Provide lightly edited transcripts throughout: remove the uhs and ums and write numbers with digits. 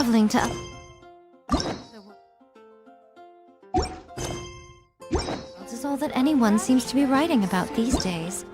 traveling to... This is all that anyone seems to be writing about these days.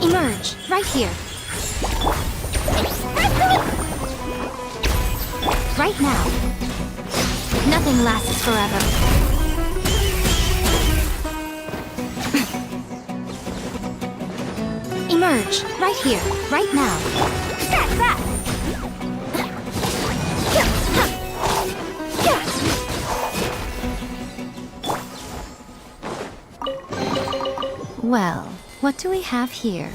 Emerge, right here. Right now. Nothing lasts forever. Emerge, right here, right now. Well, what do we have here?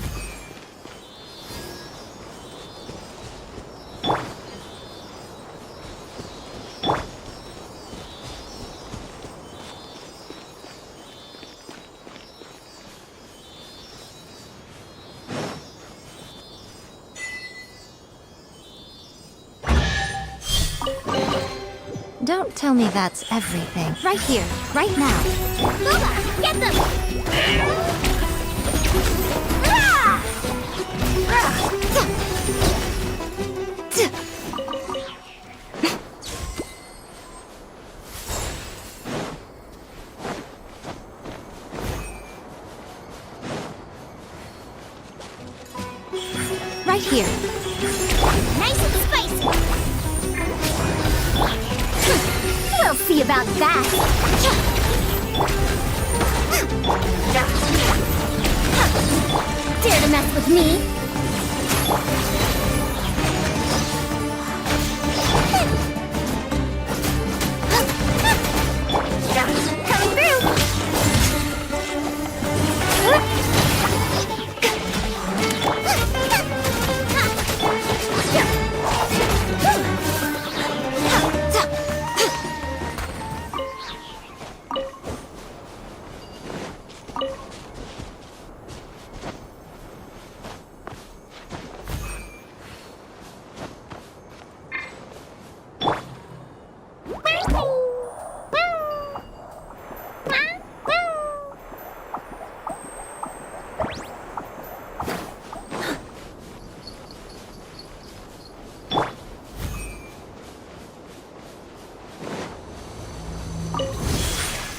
Don't tell me that's everything. Right here, right now. Lola, get them! Right here. Nice and spicy! We'll see about that! Dare to mess with me? Coming through!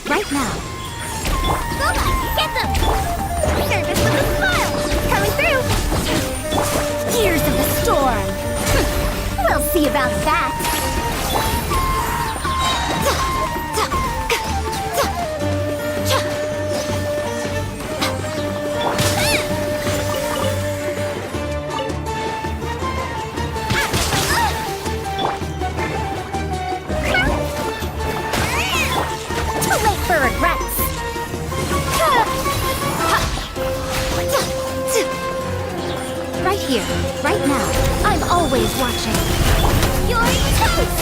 Right now. Lola, get them! Service with a smile! Coming through! Tears of the storm! We'll see about that! Right here, right now. I'm always watching. You're toast!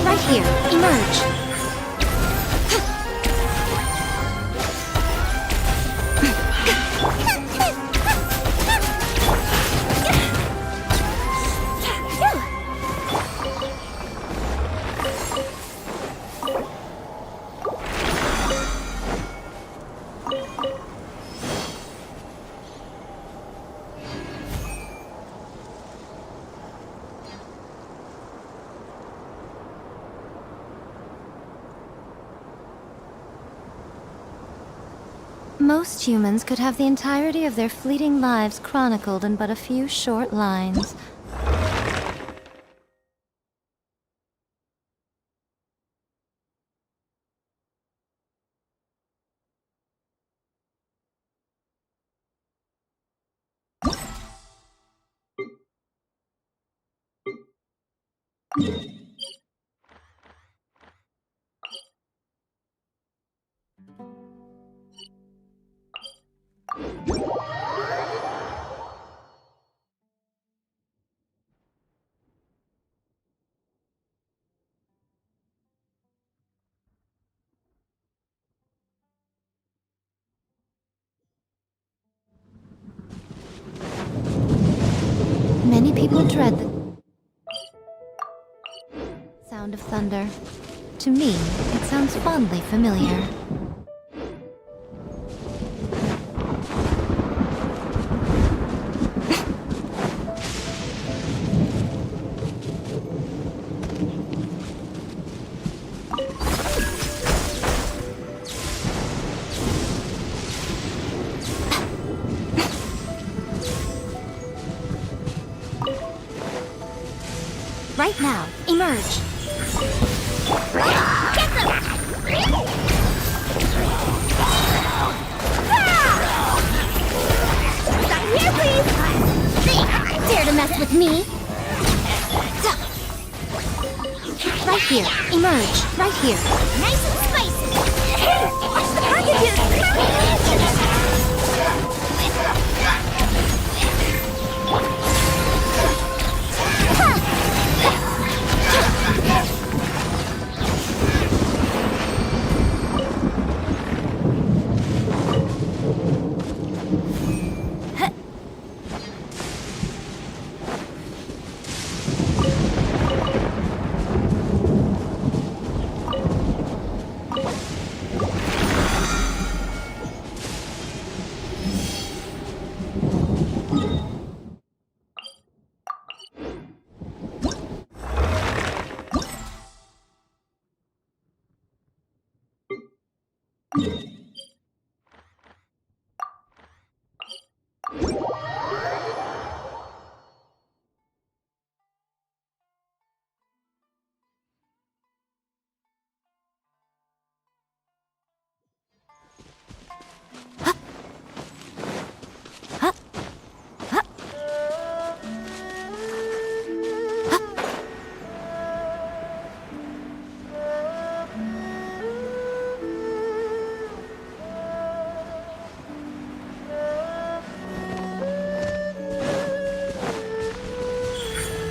Right here, emerge. Most humans could have the entirety of their fleeting lives chronicled in but a few short lines. Many people dread the sound of thunder. To me, it sounds fondly familiar. Right now, emerge! Get them! Right here, please! Dare to mess with me? Right here, emerge! Right here! Nice and spicy! Hey! Watch the packages!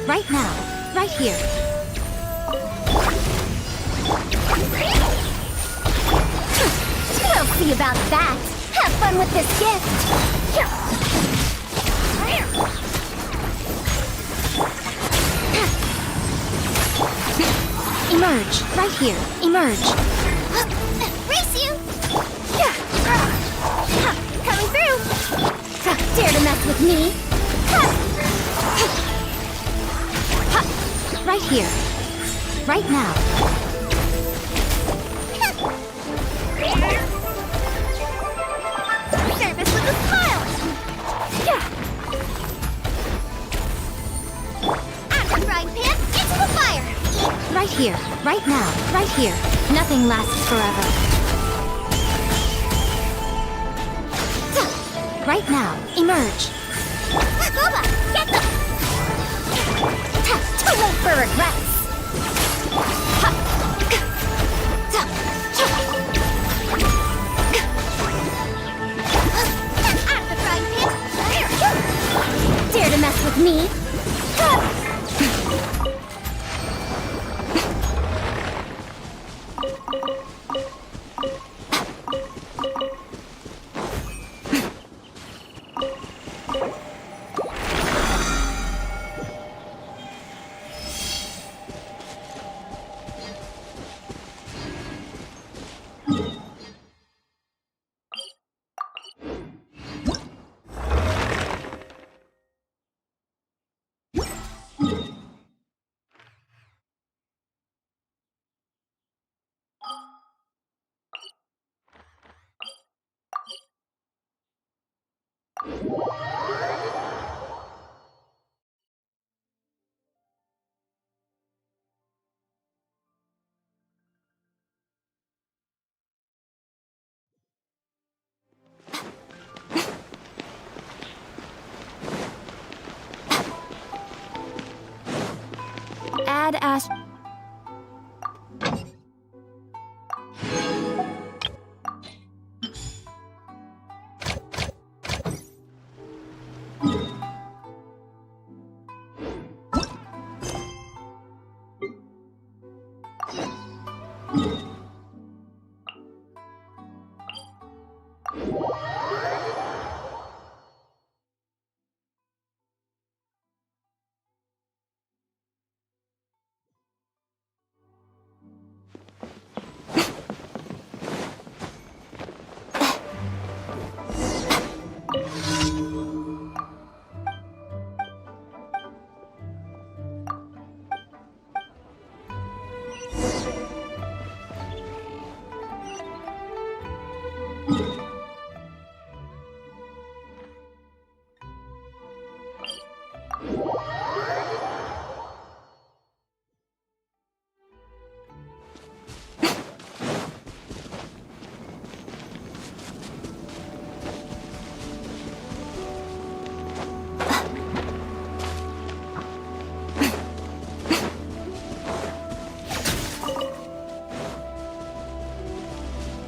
Right now, right here. We'll see about that. Have fun with this gift. Emerge, right here. Emerge. Race you! Coming through! Dare to mess with me? Right here. Right now. Service with a smile! Out of the frying pan, into the fire! Right here. Right now. Right here. Nothing lasts forever. Right now. Emerge. Boba! Get them! Too late for regrets! Out of the frying pan! Dare to mess with me?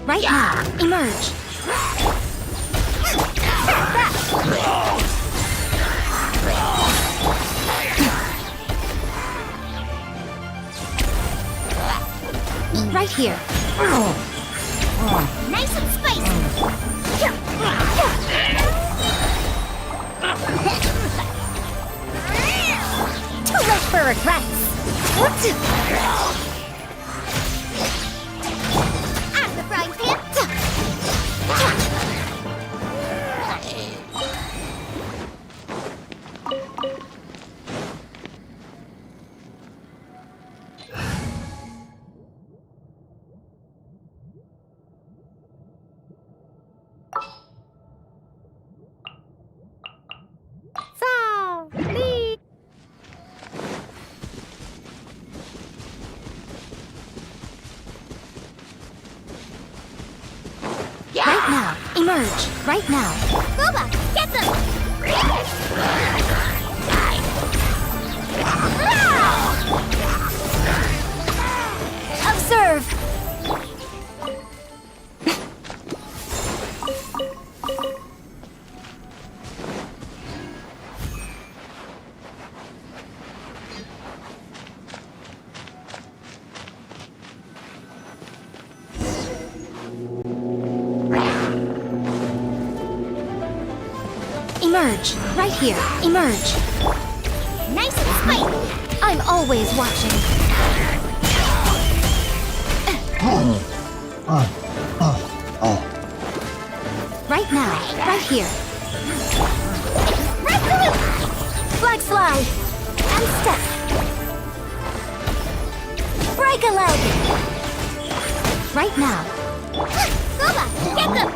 Right now, emerge. Right here. Nice and spicy. Too late for regrets. Out of the frying pan. Right now, emerge. Right now. Boba, get them! Observe! Emerge. Right here. Emerge. Nice and spicy. I'm always watching. Right now. Right here. Resolute! Flag slide. And step. Break a leg. Right now. Goba, get them!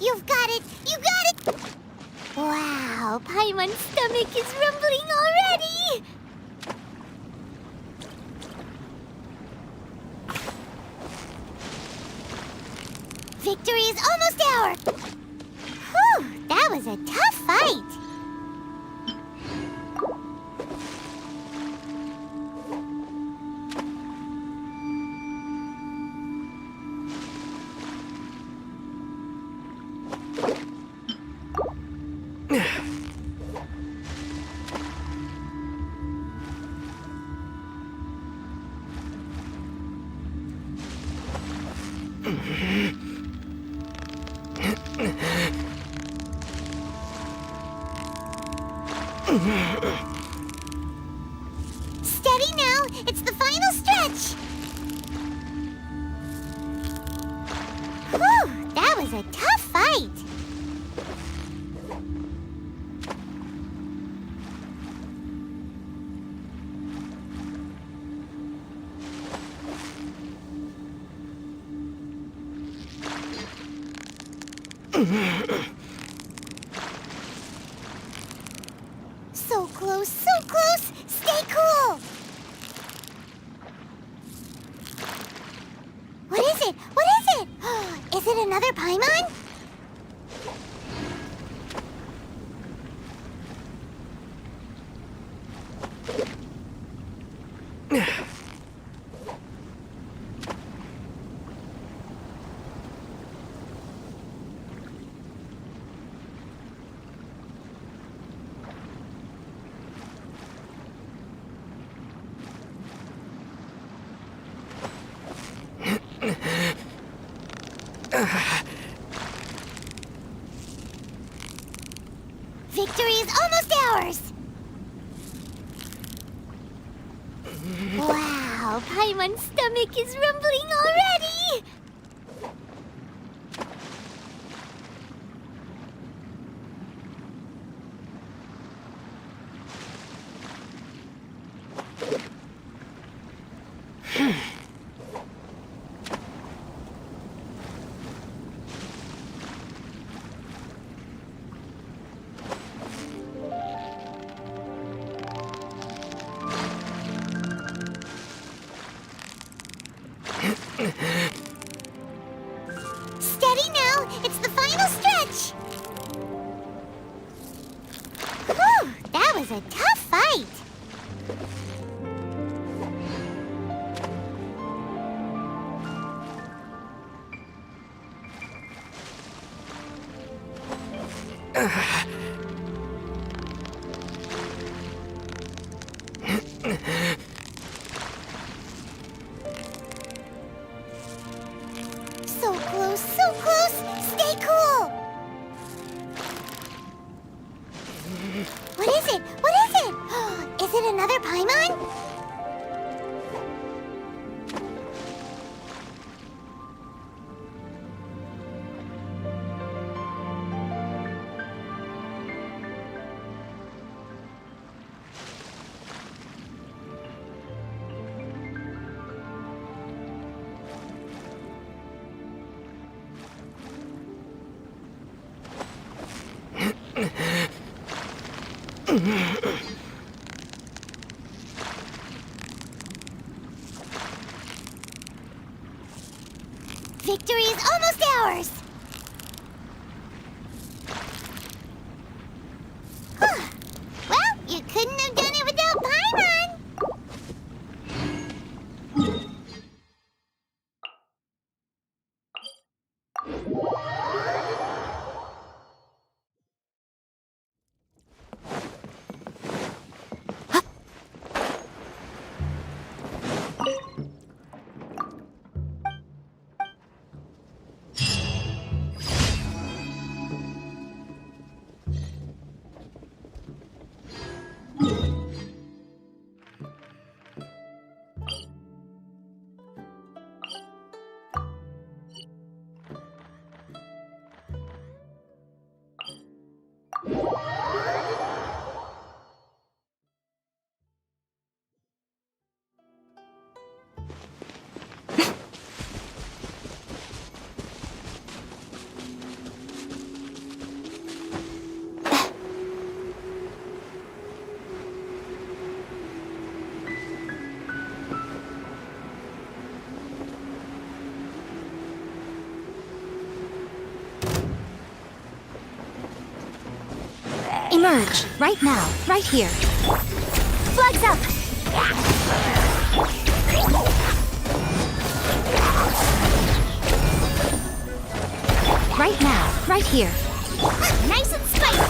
You've got it! You got it! Wow, Paimon's stomach is rumbling already! Victory is almost ours! Whew, that was a tough fight! Steady now! It's the final stretch! Whew! That was a tough fight! So close, so close! Stay cool! What is it? What is it? Is it another Paimon? Victory is almost ours! Wow, Paimon's stomach is rumbling already! Steady now! It's the final stretch! Whew! That was a tough fight! So close, so close! Stay cool! What is it? What is it? Is it another Paimon? Victory is almost ours! Well, you couldn't have done it without Paimon! Emerge, right now, right here. Flags up! Right now, right here. Nice and spicy!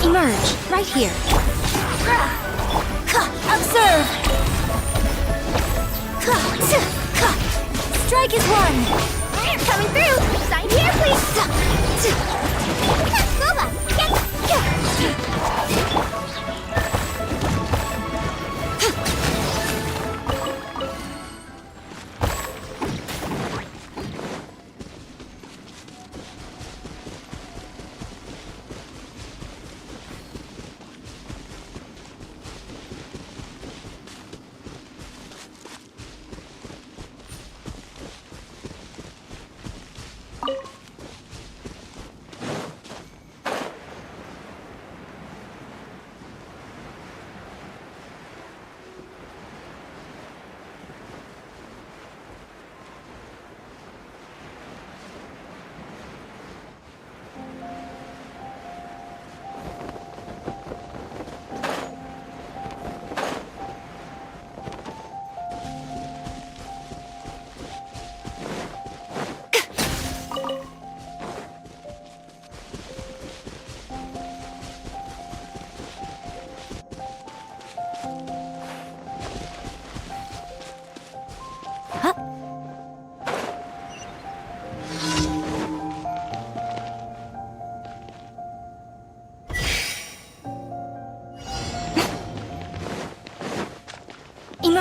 Emerge, right here. Observe! Strike is one! Coming through! Sign here, please! Boba,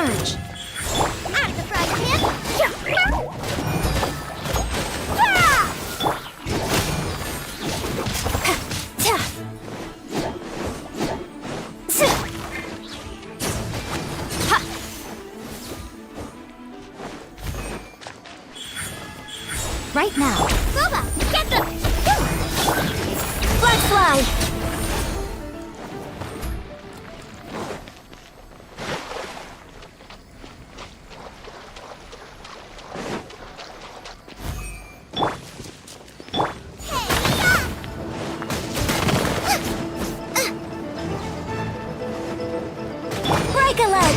Emerge. Out of the frying pan. Right now. Boba, get them! Flag slide. Break a leg.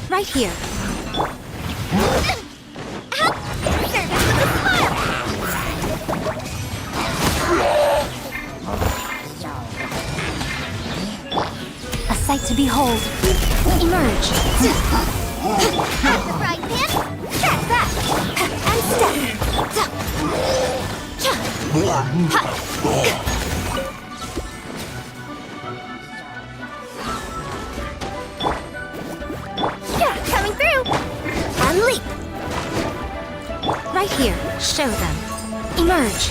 Right here. A sight to behold. Emerge. Out of the frying pan. Track that. And step. Coming through. And leap. Right here. Show them. Emerge.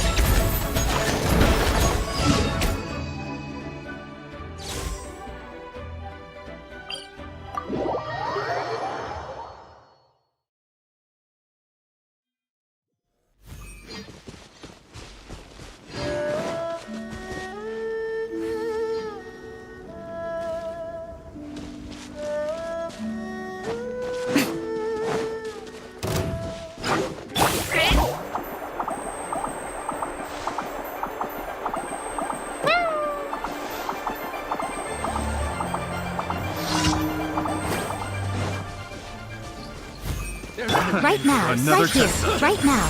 Right now. Another Right here. test. Right now.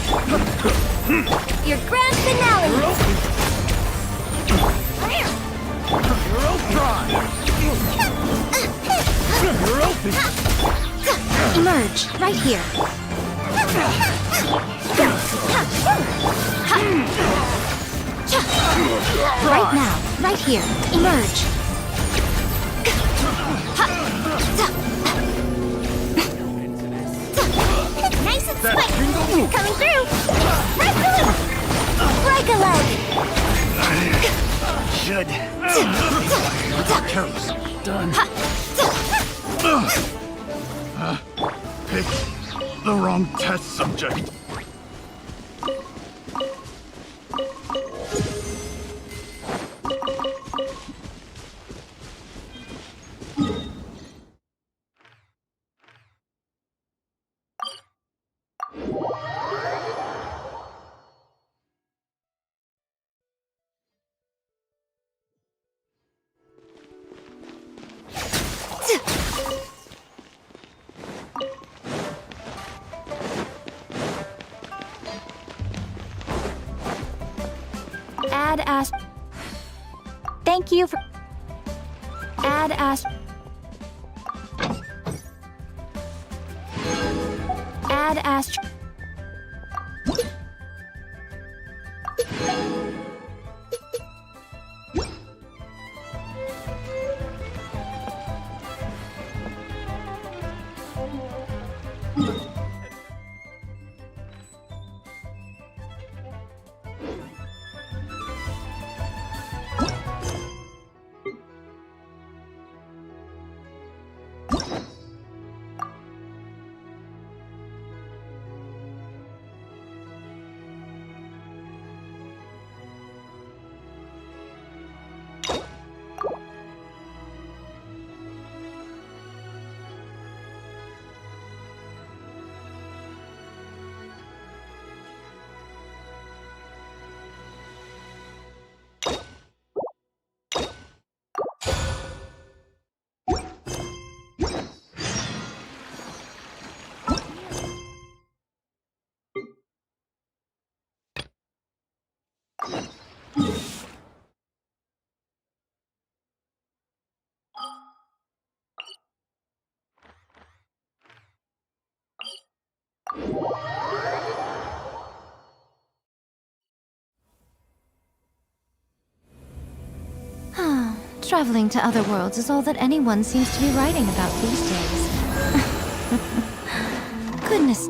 Your grand finale. You're all dry. You're open. Emerge. Right here. Right now. Right here. Emerge. Nice and That swift. jingle move. Coming through. Break a leg. Should. Toast. Done. Pick the wrong test subject. Add ast. Thank you for. Add ast. Add ast. Traveling to other worlds is all that anyone seems to be writing about these days. Goodness.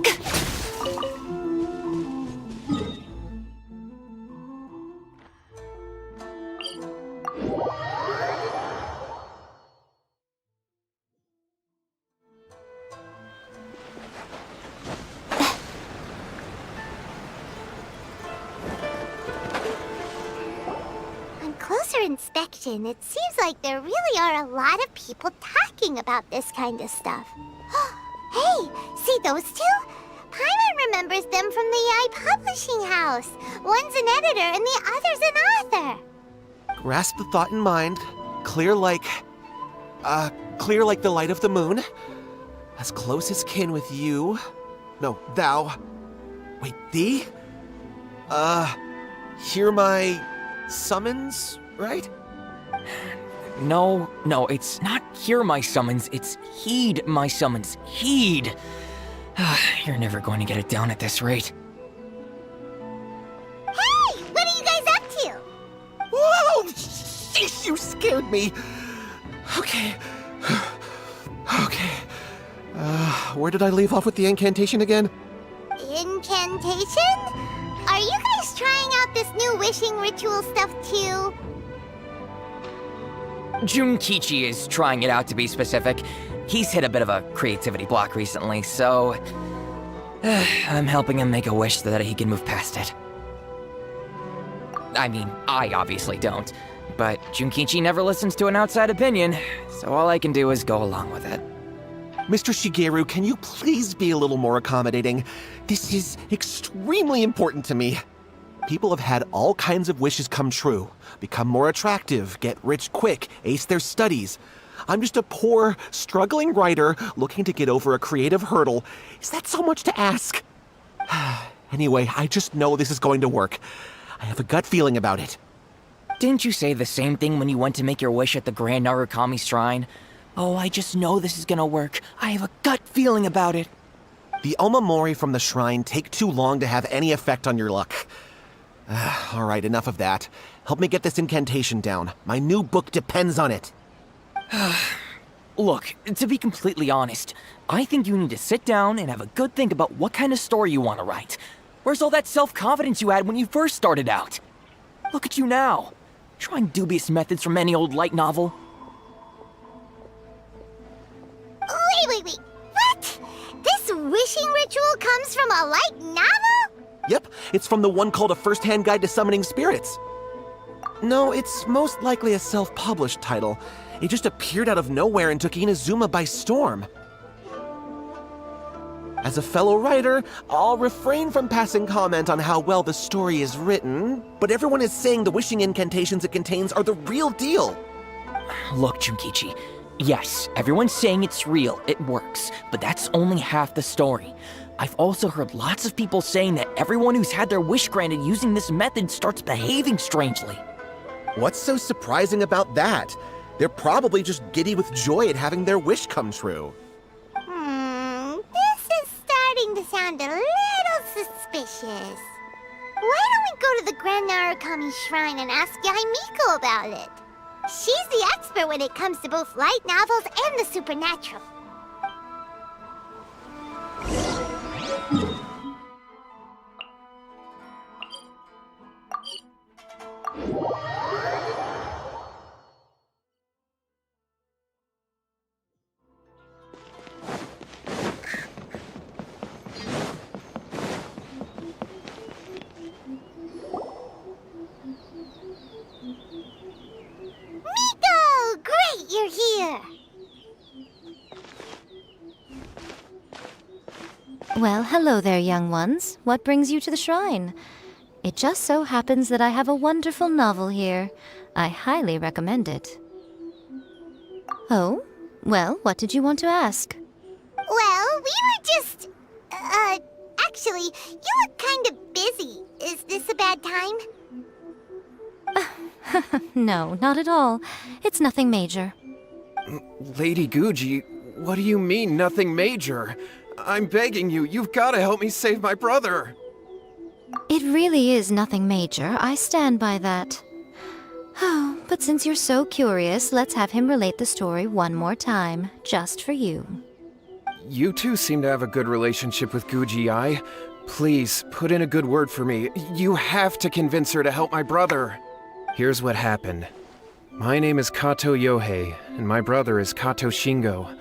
On closer inspection, it seems like there really are a lot of people talking about this kind of stuff. Hey, see those two? Paimon remembers them from the Yae Publishing House. One's an editor and the other's an author. Grasp the thought in mind. Clear like the light of the moon. As close as kin with you. No, thou. Wait, thee? Hear my summons, right? No, it's not hear my summons, it's heed my summons. Heed! You're never going to get it down at this rate. Hey, what are you guys up to? Whoa! Sheesh, you scared me! Okay. Okay. Where did I leave off with the incantation again? Incantation? Are you guys trying out this new wishing ritual stuff too? Junkichi is trying it out, to be specific. He's hit a bit of a creativity block recently, so I'm helping him make a wish so that he can move past it. I mean, I obviously don't, but Junkichi never listens to an outside opinion, so all I can do is go along with it. Mr. Shigeru, can you please be a little more accommodating? This is extremely important to me. People have had all kinds of wishes come true. Become more attractive, get rich quick, ace their studies. I'm just a poor, struggling writer looking to get over a creative hurdle. Is that so much to ask? Anyway, I just know this is going to work. I have a gut feeling about it. Didn't you say the same thing when you went to make your wish at the Grand Narukami Shrine? Oh, I just know this is gonna work. I have a gut feeling about it. The omamori from the shrine take too long to have any effect on your luck. All right, enough of that. Help me get this incantation down. My new book depends on it. Look, to be completely honest, I think you need to sit down and have a good think about what kind of story you want to write. Where's all that self-confidence you had when you first started out? Look at you now, trying dubious methods from any old light novel. Wait. What? This wishing ritual comes from a light novel? Yep, it's from the one called A First-Hand Guide to Summoning Spirits. No, it's most likely a self-published title. It just appeared out of nowhere and took Inazuma by storm. As a fellow writer, I'll refrain from passing comment on how well the story is written, but everyone is saying the wishing incantations it contains are the real deal. Look, Junkichi, yes, everyone's saying it's real, it works, but that's only half the story. I've also heard lots of people saying that everyone who's had their wish granted using this method starts behaving strangely. What's so surprising about that? They're probably just giddy with joy at having their wish come true. This is starting to sound a little suspicious. Why don't we go to the Grand Narukami Shrine and ask Yae Miko about it? She's the expert when it comes to both light novels and the supernatural. Miko! Great, you're here! Well, hello there, young ones. What brings you to the shrine? It just so happens that I have a wonderful novel here. I highly recommend it. Oh? Well, what did you want to ask? Well, we were just... actually, you look kind of busy. Is this a bad time? No, not at all. It's nothing major. Lady Guji, what do you mean, nothing major? I'm begging you, you've got to help me save my brother. It really is nothing major. I stand by that. Oh, but since you're so curious, let's have him relate the story one more time, just for you. You two seem to have a good relationship with Guji Yae. Please, put in a good word for me. You have to convince her to help my brother. Here's what happened. My name is Kato Yohei, and my brother is Kato Shingo.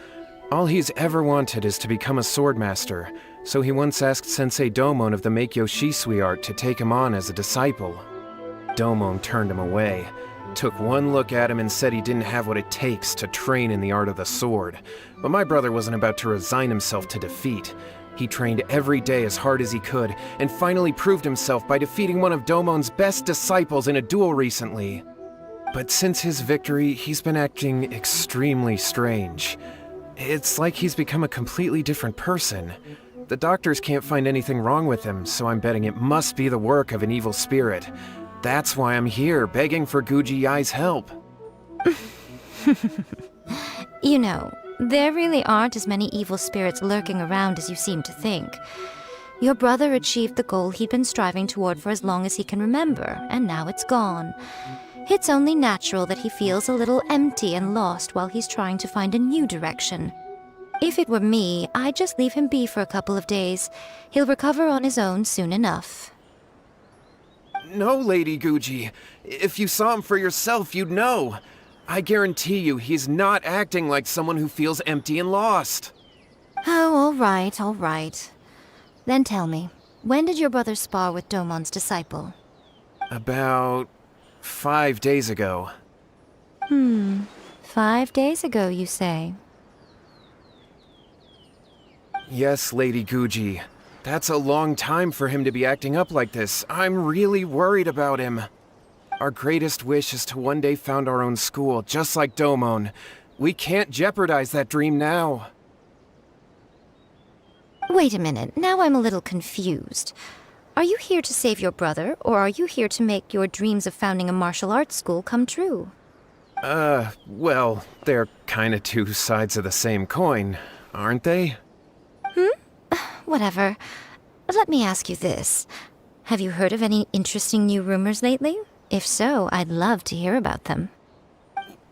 All he's ever wanted is to become a swordmaster, so he once asked Sensei Domon of the Meikyo Shisui art to take him on as a disciple. Domon turned him away, took one look at him and said he didn't have what it takes to train in the art of the sword. But my brother wasn't about to resign himself to defeat. He trained every day as hard as he could, and finally proved himself by defeating one of Domon's best disciples in a duel recently. But since his victory, he's been acting extremely strange. It's like he's become a completely different person. The doctors can't find anything wrong with him, so I'm betting it must be the work of an evil spirit. That's why I'm here, begging for Guji Yae's help. You know, there really aren't as many evil spirits lurking around as you seem to think. Your brother achieved the goal he'd been striving toward for as long as he can remember, and now it's gone. It's only natural that he feels a little empty and lost while he's trying to find a new direction. If it were me, I'd just leave him be for a couple of days. He'll recover on his own soon enough. No, Lady Guji. If you saw him for yourself, you'd know. I guarantee you he's not acting like someone who feels empty and lost. Oh, all right. Then tell me, when did your brother spar with Domon's disciple? About 5 days ago. 5 days ago, you say? Yes, Lady Guji. That's a long time for him to be acting up like this. I'm really worried about him. Our greatest wish is to one day found our own school, just like Domon. We can't jeopardize that dream now. Wait a minute, now I'm a little confused. Are you here to save your brother, or are you here to make your dreams of founding a martial arts school come true? Well, they're kinda two sides of the same coin, aren't they? Whatever. Let me ask you this. Have you heard of any interesting new rumors lately? If so, I'd love to hear about them.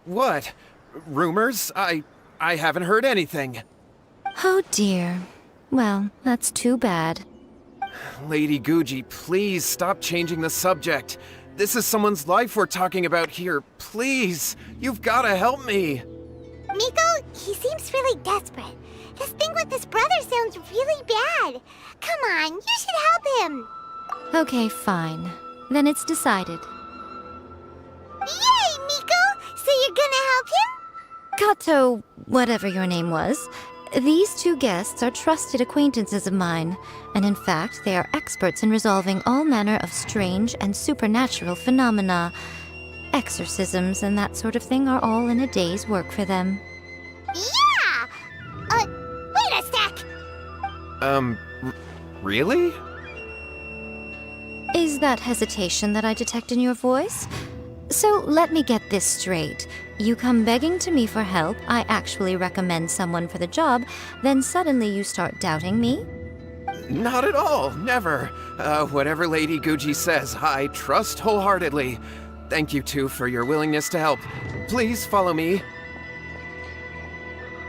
What? Rumors? I haven't heard anything. Oh dear. Well, that's too bad. Lady Guji, please stop changing the subject. This is someone's life we're talking about here. Please, you've gotta help me. Miko, he seems really desperate. This thing with his brother sounds really bad. Come on, you should help him. Okay, fine. Then it's decided. Yay, Miko! So you're gonna help him? Kato, whatever your name was, these two guests are trusted acquaintances of mine, and in fact, they are experts in resolving all manner of strange and supernatural phenomena. Exorcisms and that sort of thing are all in a day's work for them. Yeah! Wait a sec! Really? Is that hesitation that I detect in your voice? So let me get this straight. You come begging to me for help, I actually recommend someone for the job, then suddenly you start doubting me? Not at all, never. Whatever Lady Guji says, I trust wholeheartedly. Thank you two for your willingness to help. Please follow me.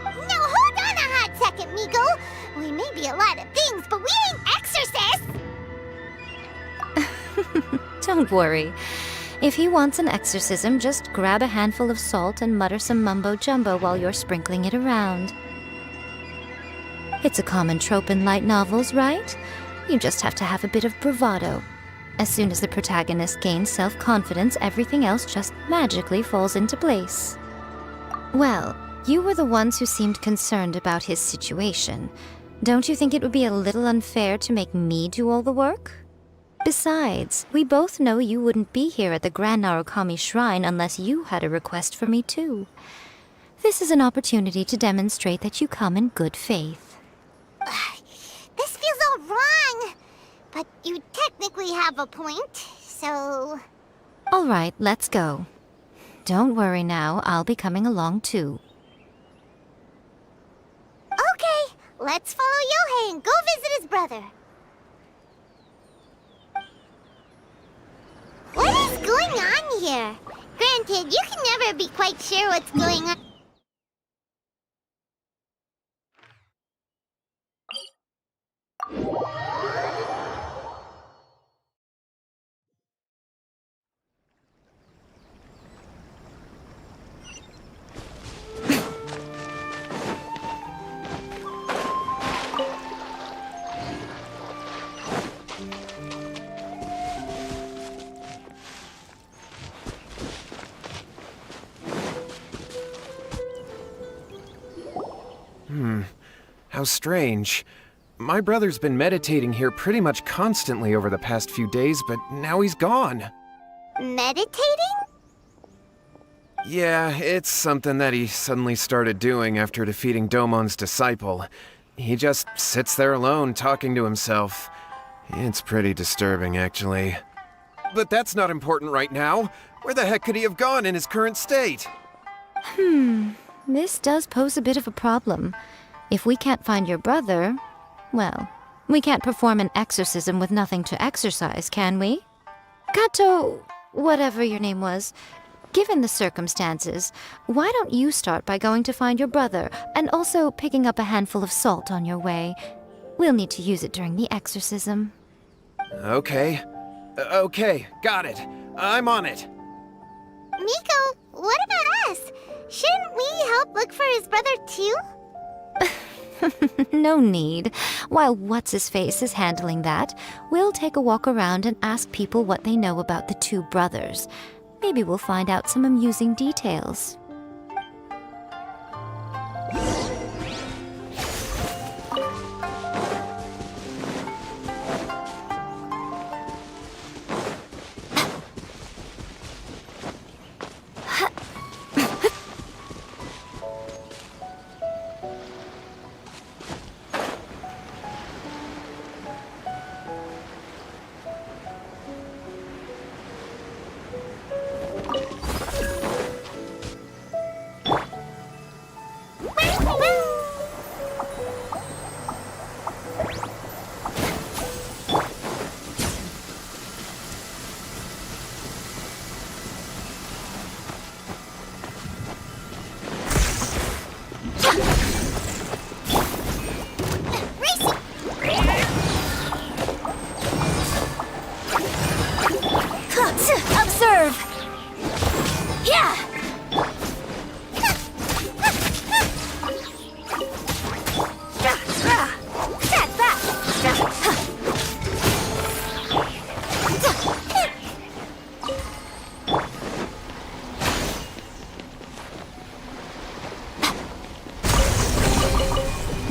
Now hold on a hot second, Miko. We may be a lot of things, but we ain't exorcists! Don't worry. If he wants an exorcism, just grab a handful of salt and mutter some mumbo-jumbo while you're sprinkling it around. It's a common trope in light novels, right? You just have to have a bit of bravado. As soon as the protagonist gains self-confidence, everything else just magically falls into place. Well, you were the ones who seemed concerned about his situation. Don't you think it would be a little unfair to make me do all the work? Besides, we both know you wouldn't be here at the Grand Narukami Shrine unless you had a request for me too. This is an opportunity to demonstrate that you come in good faith. This feels all wrong. But you technically have a point, so... All right, let's go. Don't worry now, I'll be coming along too. Okay, let's follow Yohei and go visit his brother. What is going on here? Granted, you can never be quite sure what's going on. How strange. My brother's been meditating here pretty much constantly over the past few days, but now he's gone. Meditating? Yeah, it's something that he suddenly started doing after defeating Domon's disciple. He just sits there alone, talking to himself. It's pretty disturbing, actually. But that's not important right now. Where the heck could he have gone in his current state? This does pose a bit of a problem. If we can't find your brother, well, we can't perform an exorcism with nothing to exorcise, can we? Kato, whatever your name was, given the circumstances, why don't you start by going to find your brother and also picking up a handful of salt on your way? We'll need to use it during the exorcism. Okay. Okay, got it. I'm on it. Miko, what about us? Shouldn't we help look for his brother too? No need. While What's-His-Face is handling that, we'll take a walk around and ask people what they know about the two brothers. Maybe we'll find out some amusing details. Observe! Yeah!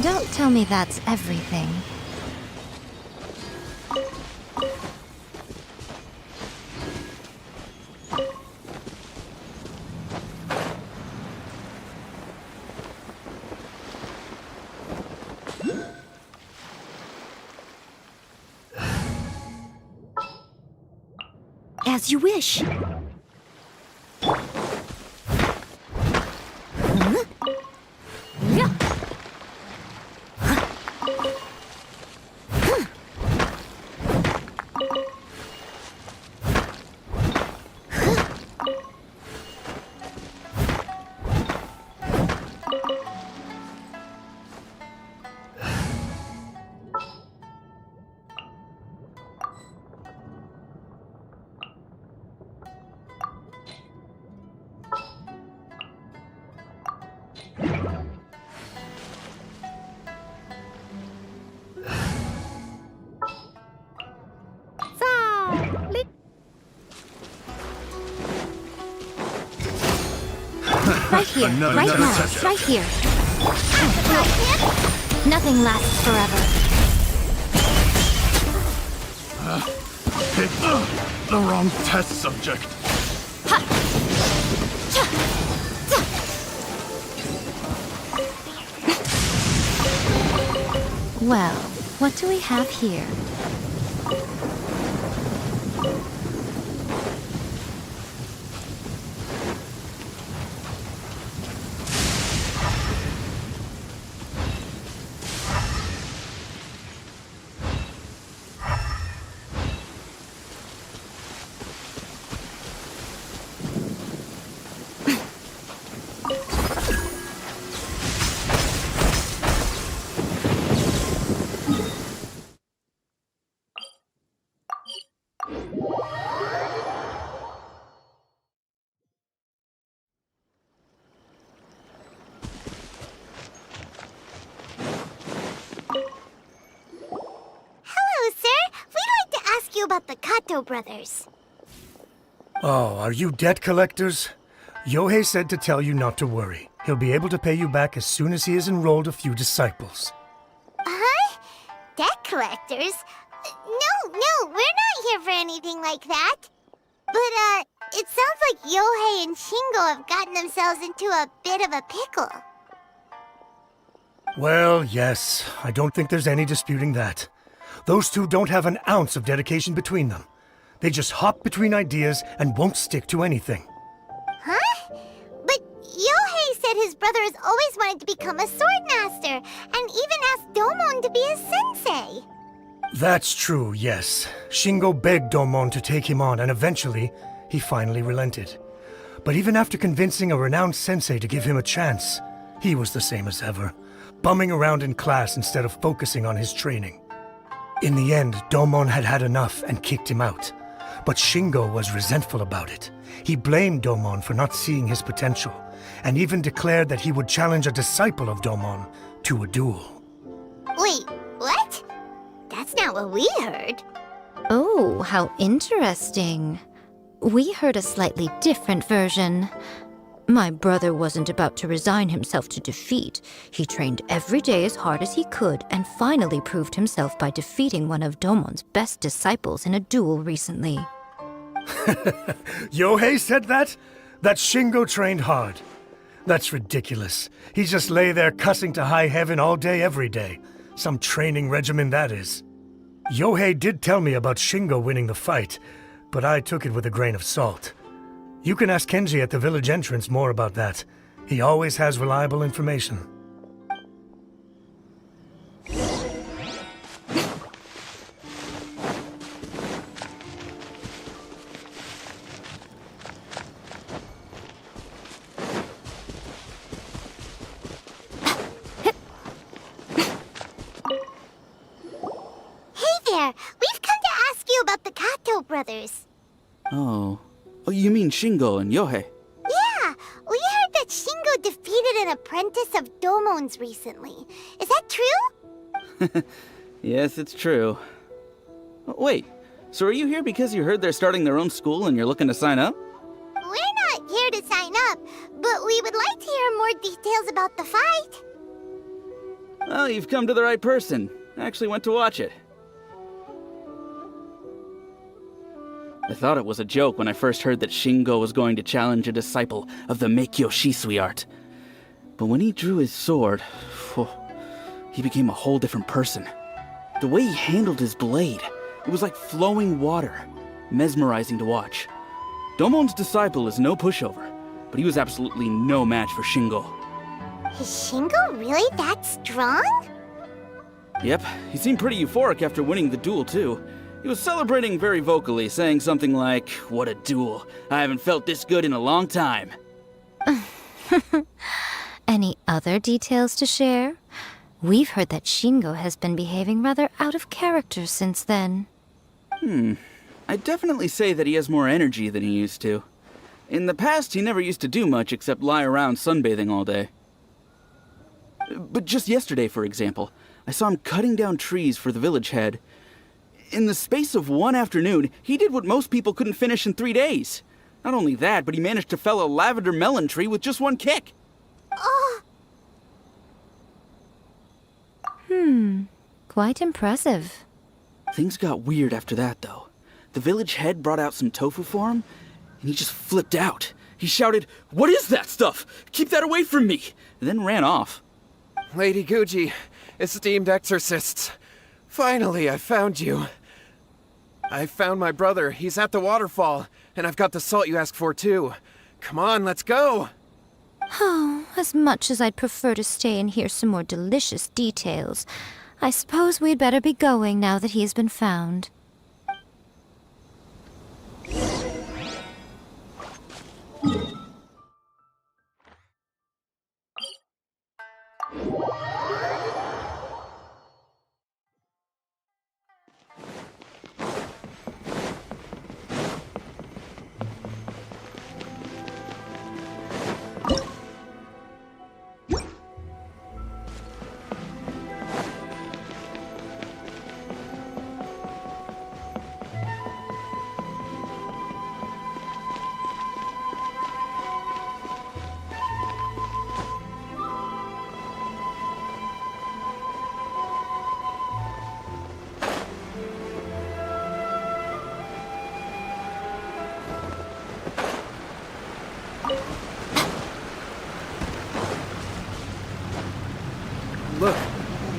Don't tell me that's everything. As you wish. Right here, right now, right here. Nothing lasts forever. Pick the wrong test subject. Well, what do we have here? Hello, sir. We'd like to ask you about the Kato brothers. Oh, are you debt collectors? Yohei said to tell you not to worry. He'll be able to pay you back as soon as he has enrolled a few disciples. Huh? Debt collectors? No, we're not here for anything like that. But, it sounds like Yohei and Shingo have gotten themselves into a bit of a pickle. Well, yes, I don't think there's any disputing that. Those two don't have an ounce of dedication between them. They just hop between ideas and won't stick to anything. Huh? But Yohei said his brother has always wanted to become a sword master, and even asked Domon to be his sensei. That's true, yes. Shingo begged Domon to take him on, and eventually, he finally relented. But even after convincing a renowned sensei to give him a chance, he was the same as ever, bumming around in class instead of focusing on his training. In the end, Domon had had enough and kicked him out. But Shingo was resentful about it. He blamed Domon for not seeing his potential, and even declared that he would challenge a disciple of Domon to a duel. Wait, what? That's not what we heard. Oh, how interesting. We heard a slightly different version. My brother wasn't about to resign himself to defeat. He trained every day as hard as he could and finally proved himself by defeating one of Domon's best disciples in a duel recently. Yohei said that? That Shingo trained hard. That's ridiculous. He just lay there cussing to high heaven all day every day. Some training regimen that is. Yohei did tell me about Shingo winning the fight, but I took it with a grain of salt. You can ask Kenji at the village entrance more about that. He always has reliable information. Hey there, we've come to ask you about the Kato brothers. Oh, you mean Shingo and Yohei? Yeah, we heard that Shingo defeated an apprentice of Domon's recently. Is that true? Yes, it's true. Wait, so are you here because you heard they're starting their own school and you're looking to sign up? We're not here to sign up, but we would like to hear more details about the fight. Well, you've come to the right person. I actually went to watch it. I thought it was a joke when I first heard that Shingo was going to challenge a disciple of the Meikyo Shisui art. But when he drew his sword, he became a whole different person. The way he handled his blade, it was like flowing water. mesmerizing to watch. Domon's disciple is no pushover, but he was absolutely no match for Shingo. Is Shingo really that strong? Yep, he seemed pretty euphoric after winning the duel, too. He was celebrating very vocally, saying something like, "What a duel. I haven't felt this good in a long time." Any other details to share? We've heard that Shingo has been behaving rather out of character since then. I'd definitely say that he has more energy than he used to. In the past, he never used to do much except lie around sunbathing all day. But just yesterday, for example, I saw him cutting down trees for the village head. In the space of one afternoon, he did what most people couldn't finish in 3 days. Not only that, but he managed to fell a lavender melon tree with just one kick. Oh, Quite impressive. Things got weird after that, though. The village head brought out some tofu for him, and he just flipped out. He shouted, "What is that stuff? Keep that away from me!" and then ran off. Lady Guji, esteemed exorcists. Finally, I found you. I found my brother. He's at the waterfall, and I've got the salt you asked for, too. Come on, let's go! Oh, as much as I'd prefer to stay and hear some more delicious details, I suppose we'd better be going now that he has been found.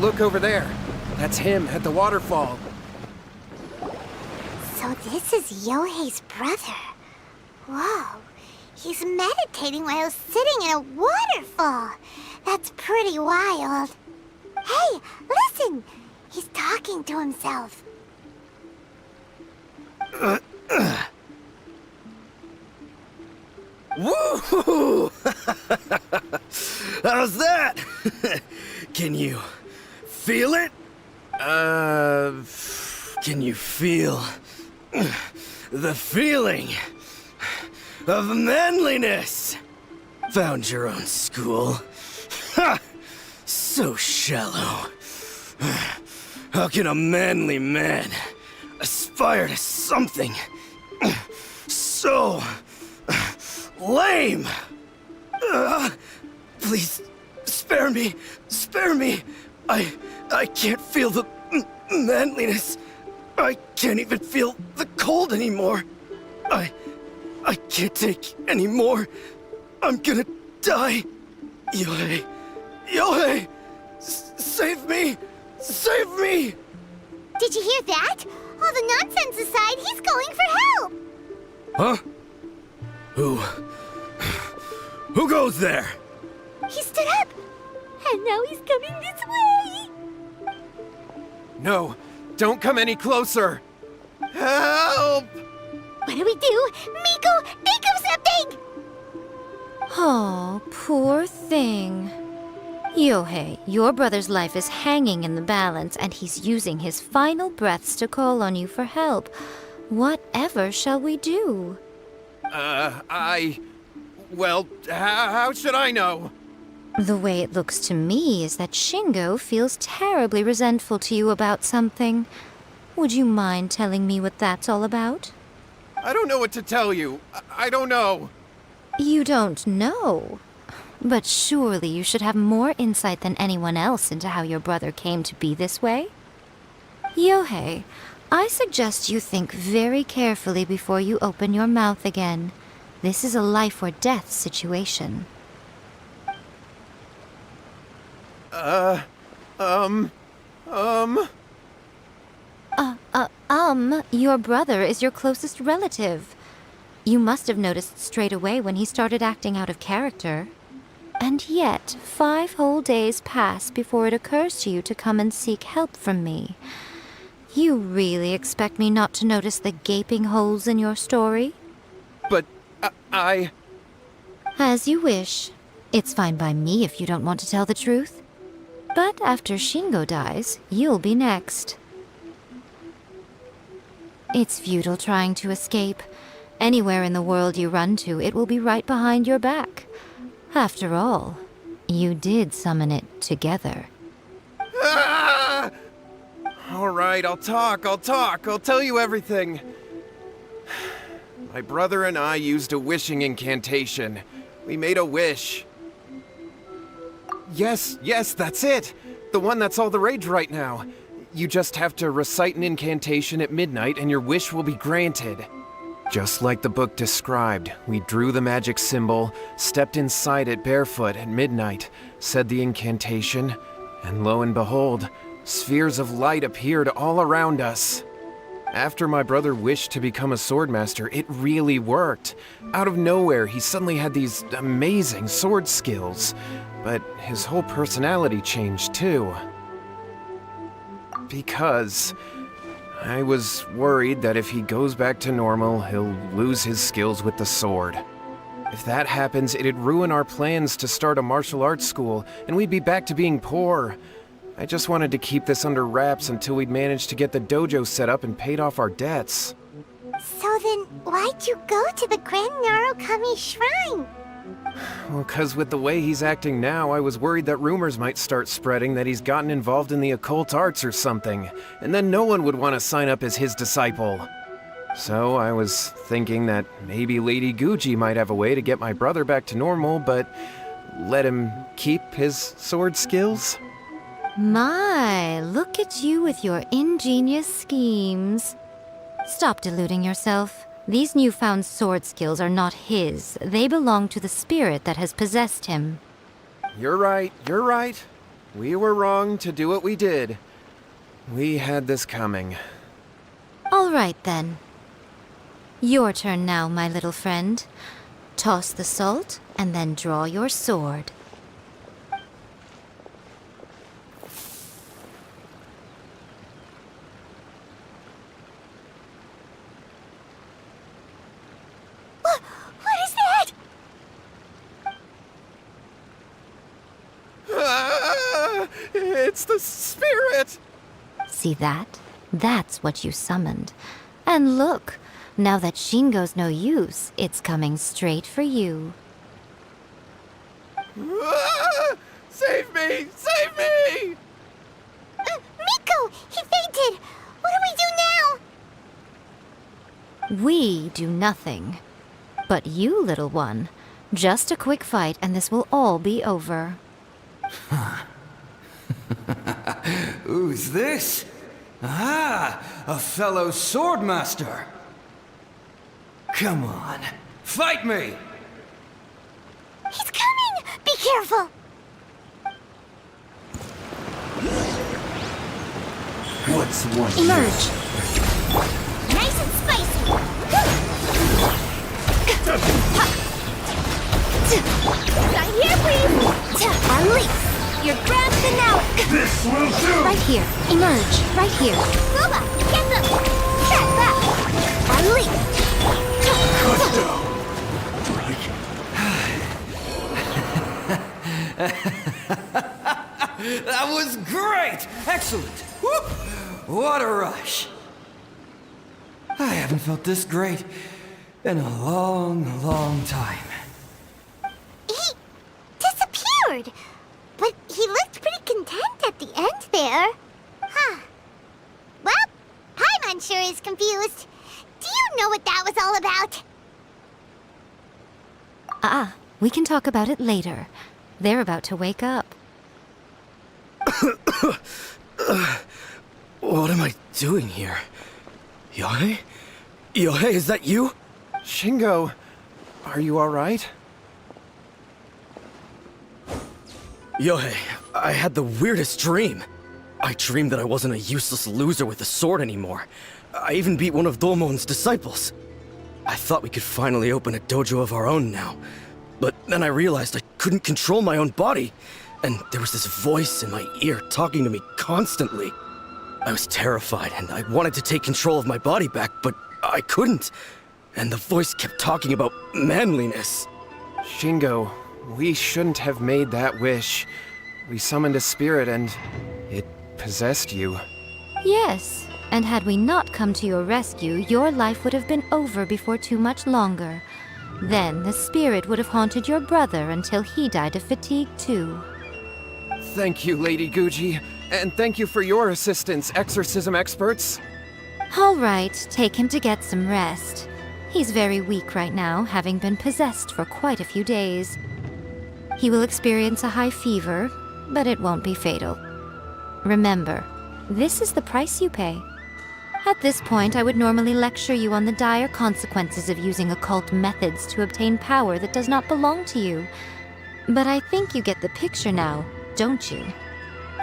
Look over there. That's him at the waterfall. so this is Yohei's brother. Whoa, he's meditating while sitting in a waterfall. That's pretty wild. Hey, listen! He's talking to himself. Woo! How's that? Can you feel it? Can you feel the feeling of manliness? Found your own school. Ha! So shallow. How can a manly man aspire to something so lame? Please, spare me. Spare me. I can't feel the manliness. I can't even feel the cold anymore. I can't take any more. I'm gonna die. Yohei. Yohei! Save me! Save me! Did you hear that? All the nonsense aside, he's going for help! Huh? Who goes there? He stood up! And now he's coming this way! No, don't come any closer. Help! What do we do? Miko, think of something! Oh, poor thing. Yohei, your brother's life is hanging in the balance, and he's using his final breaths to call on you for help. Whatever shall we do? Well, how should I know? The way it looks to me is that Shingo feels terribly resentful to you about something. Would you mind telling me what that's all about? I don't know what to tell you. I don't know. You don't know? But surely you should have more insight than anyone else into how your brother came to be this way? Yohei, I suggest you think very carefully before you open your mouth again. This is a life or death situation. Your brother is your closest relative. You must have noticed straight away when he started acting out of character. And yet, 5 whole days pass before it occurs to you to come and seek help from me. You really expect me not to notice the gaping holes in your story? But I... As you wish. It's fine by me if you don't want to tell the truth. But after Shingo dies, you'll be next. It's futile trying to escape. Anywhere in the world you run to, it will be right behind your back. After all, you did summon it together. Ah! All right, I'll talk. I'll tell you everything. My brother and I used a wishing incantation. We made a wish. Yes, that's it. The one that's all the rage right now. You just have to recite an incantation at midnight and your wish will be granted. Just like the book described, we drew the magic symbol, stepped inside it barefoot at midnight, said the incantation, and lo and behold, spheres of light appeared all around us. After my brother wished to become a swordmaster, it really worked. Out of nowhere, he suddenly had these amazing sword skills, but his whole personality changed too. Because I was worried that if he goes back to normal, he'll lose his skills with the sword. If that happens, it'd ruin our plans to start a martial arts school, and we'd be back to being poor. I just wanted to keep this under wraps until we'd managed to get the dojo set up and paid off our debts. So then, why'd you go to the Grand Narukami Shrine? Well, 'cause with the way he's acting now, I was worried that rumors might start spreading that he's gotten involved in the occult arts or something, and then no one would want to sign up as his disciple. So I was thinking that maybe Lady Guji might have a way to get my brother back to normal, but let him keep his sword skills? My, look at you with your ingenious schemes. Stop deluding yourself. These newfound sword skills are not his. They belong to the spirit that has possessed him. You're right. We were wrong to do what we did. We had this coming. All right, then. Your turn now, my little friend. Toss the salt, and then draw your sword. What is that? It's the spirit! See that? That's what you summoned. And look, now that Shingo's no use, it's coming straight for you. Save me! Save me! Miko! He fainted! What do we do now? We do nothing. But you, little one, just a quick fight and this will all be over. Who's this? Ah, a fellow swordmaster. Come on, fight me! He's coming! Be careful! What's one? Emerge! Nice and spicy! Right here, please! Unleash! You're grasping now! This will do! Right here. Emerge. Right here. Booba! Get them! Track back! Unleash! Cut down! That was great! Excellent! Whoop! What a rush! I haven't felt this great in a long, long time. He disappeared! But he looked pretty content at the end there. Huh. Well, Paimon sure is confused. Do you know what that was all about? We can talk about it later. They're about to wake up. What am I doing here? Yae? Yae, is that you? Shingo, are you alright? Yae, I had the weirdest dream. I dreamed that I wasn't a useless loser with a sword anymore, I even beat one of Domon's disciples. I thought we could finally open a dojo of our own now. But then I realized I couldn't control my own body. And there was this voice in my ear talking to me constantly. I was terrified and I wanted to take control of my body back, but I couldn't. And the voice kept talking about manliness. Shingo, we shouldn't have made that wish. We summoned a spirit and it possessed you. Yes, and had we not come to your rescue, your life would have been over before too much longer. Then the spirit would have haunted your brother until he died of fatigue too. Thank you, Lady Guji. And thank you for your assistance, exorcism experts. All right, take him to get some rest. He's very weak right now, having been possessed for quite a few days. He will experience a high fever, but it won't be fatal. Remember, this is the price you pay. At this point, I would normally lecture you on the dire consequences of using occult methods to obtain power that does not belong to you. But I think you get the picture now, don't you?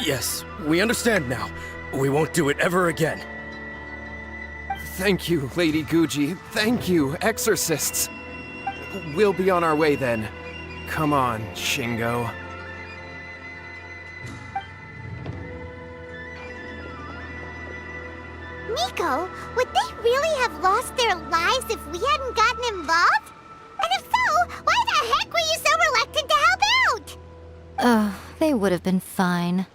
Yes, we understand now. We won't do it ever again. Thank you, Lady Guji. Thank you, exorcists. We'll be on our way then. Come on, Shingo. Miko, would they really have lost their lives if we hadn't gotten involved? And if so, why the heck were you so reluctant to help out? Oh, they would have been fine.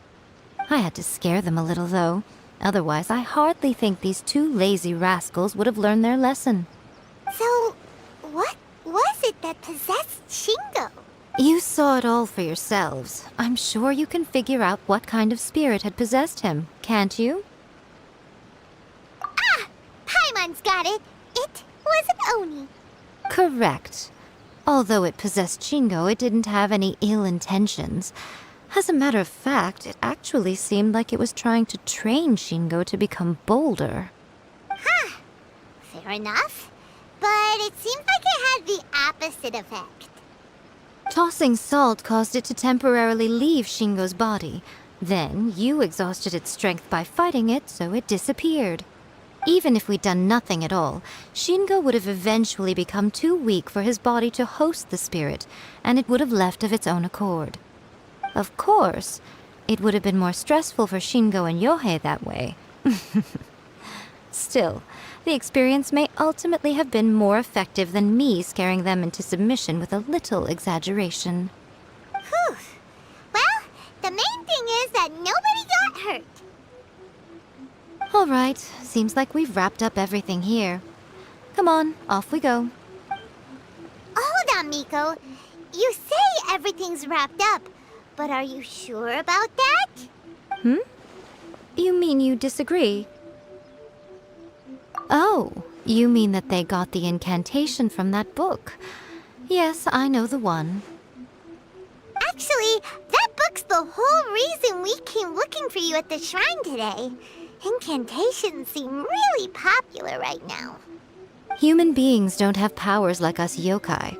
I had to scare them a little, though. Otherwise, I hardly think these two lazy rascals would have learned their lesson. So, what was it that possessed Shingo? You saw it all for yourselves. I'm sure you can figure out what kind of spirit had possessed him, can't you? Ah! Paimon's got it. It was an Oni. Correct. Although it possessed Shingo, it didn't have any ill intentions. As a matter of fact, it actually seemed like it was trying to train Shingo to become bolder. Huh. Fair enough. But it seems like it had the opposite effect. Tossing salt caused it to temporarily leave Shingo's body. Then, you exhausted its strength by fighting it, so it disappeared. Even if we'd done nothing at all, Shingo would have eventually become too weak for his body to host the spirit, and it would have left of its own accord. Of course, it would have been more stressful for Shingo and Yohei that way. Still, the experience may ultimately have been more effective than me scaring them into submission with a little exaggeration. Whew. Well, the main thing is that nobody got hurt. All right, seems like we've wrapped up everything here. Come on, off we go. Hold on, Miko. You say everything's wrapped up, but are you sure about that? You mean you disagree? Oh, you mean that they got the incantation from that book. Yes, I know the one. Actually, that book's the whole reason we came looking for you at the shrine today. Incantations seem really popular right now. Human beings don't have powers like us yokai.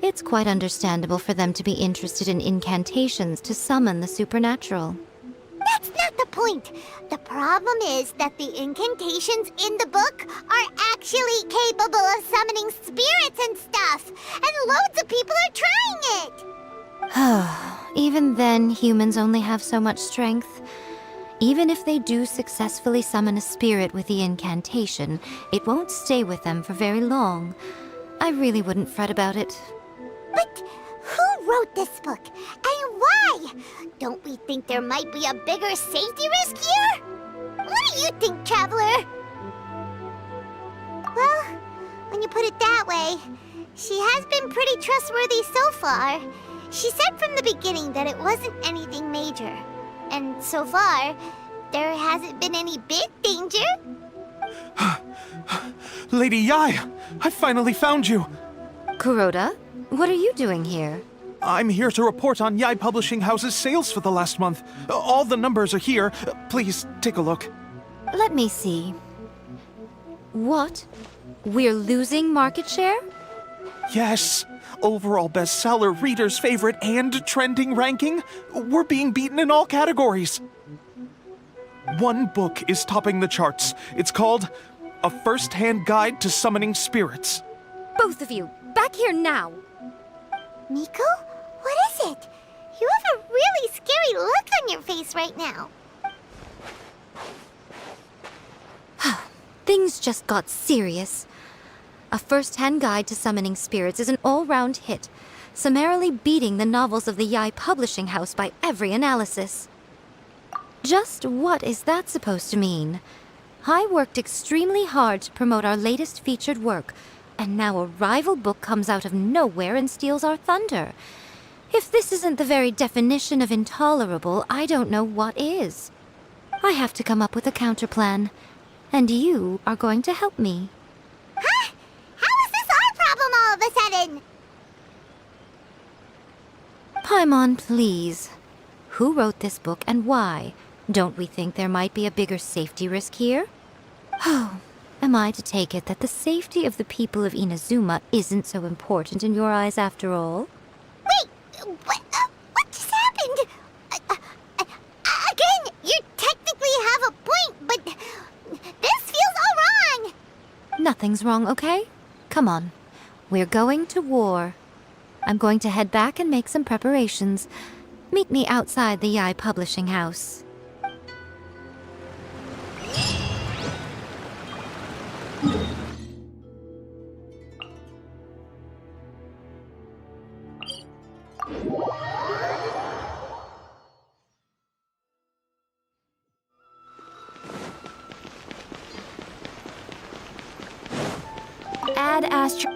It's quite understandable for them to be interested in incantations to summon the supernatural. That's not the point. The problem is that the incantations in the book are actually capable of summoning spirits and stuff, and loads of people are trying it. Even then, humans only have so much strength. Even if they do successfully summon a spirit with the incantation, it won't stay with them for very long. I really wouldn't fret about it. But who wrote this book, and why? Don't we think there might be a bigger safety risk here? What do you think, Traveler? Well, when you put it that way, she has been pretty trustworthy so far. She said from the beginning that it wasn't anything major. And so far, there hasn't been any big danger. Lady Yae, I finally found you. Kuroda, what are you doing here? I'm here to report on Yae Publishing House's sales for the last month. All the numbers are here. Please take a look. Let me see. What? We're losing market share? Yes. Overall bestseller, readers' favorite, and trending ranking. We're being beaten in all categories. One book is topping the charts. It's called a first-hand guide to summoning spirits. Both of you, back here now! Miko? What is it? You have a really scary look on your face right now. Things just got serious. A first-hand guide to summoning spirits is an all-round hit, summarily beating the novels of the Yae publishing house by every analysis. Just what is that supposed to mean? I worked extremely hard to promote our latest featured work, and now a rival book comes out of nowhere and steals our thunder. If this isn't the very definition of intolerable, I don't know what is. I have to come up with a counterplan, and you are going to help me. Huh? How is this our problem all of a sudden? Paimon, please. Who wrote this book and why? Don't we think there might be a bigger safety risk here? Oh, am I to take it that the safety of the people of Inazuma isn't so important in your eyes after all? Wait, what just happened? Again, you technically have a point, but this feels all wrong. Nothing's wrong, okay? Come on. We're going to war. I'm going to head back and make some preparations. Meet me outside the Yae publishing house. Add Astro...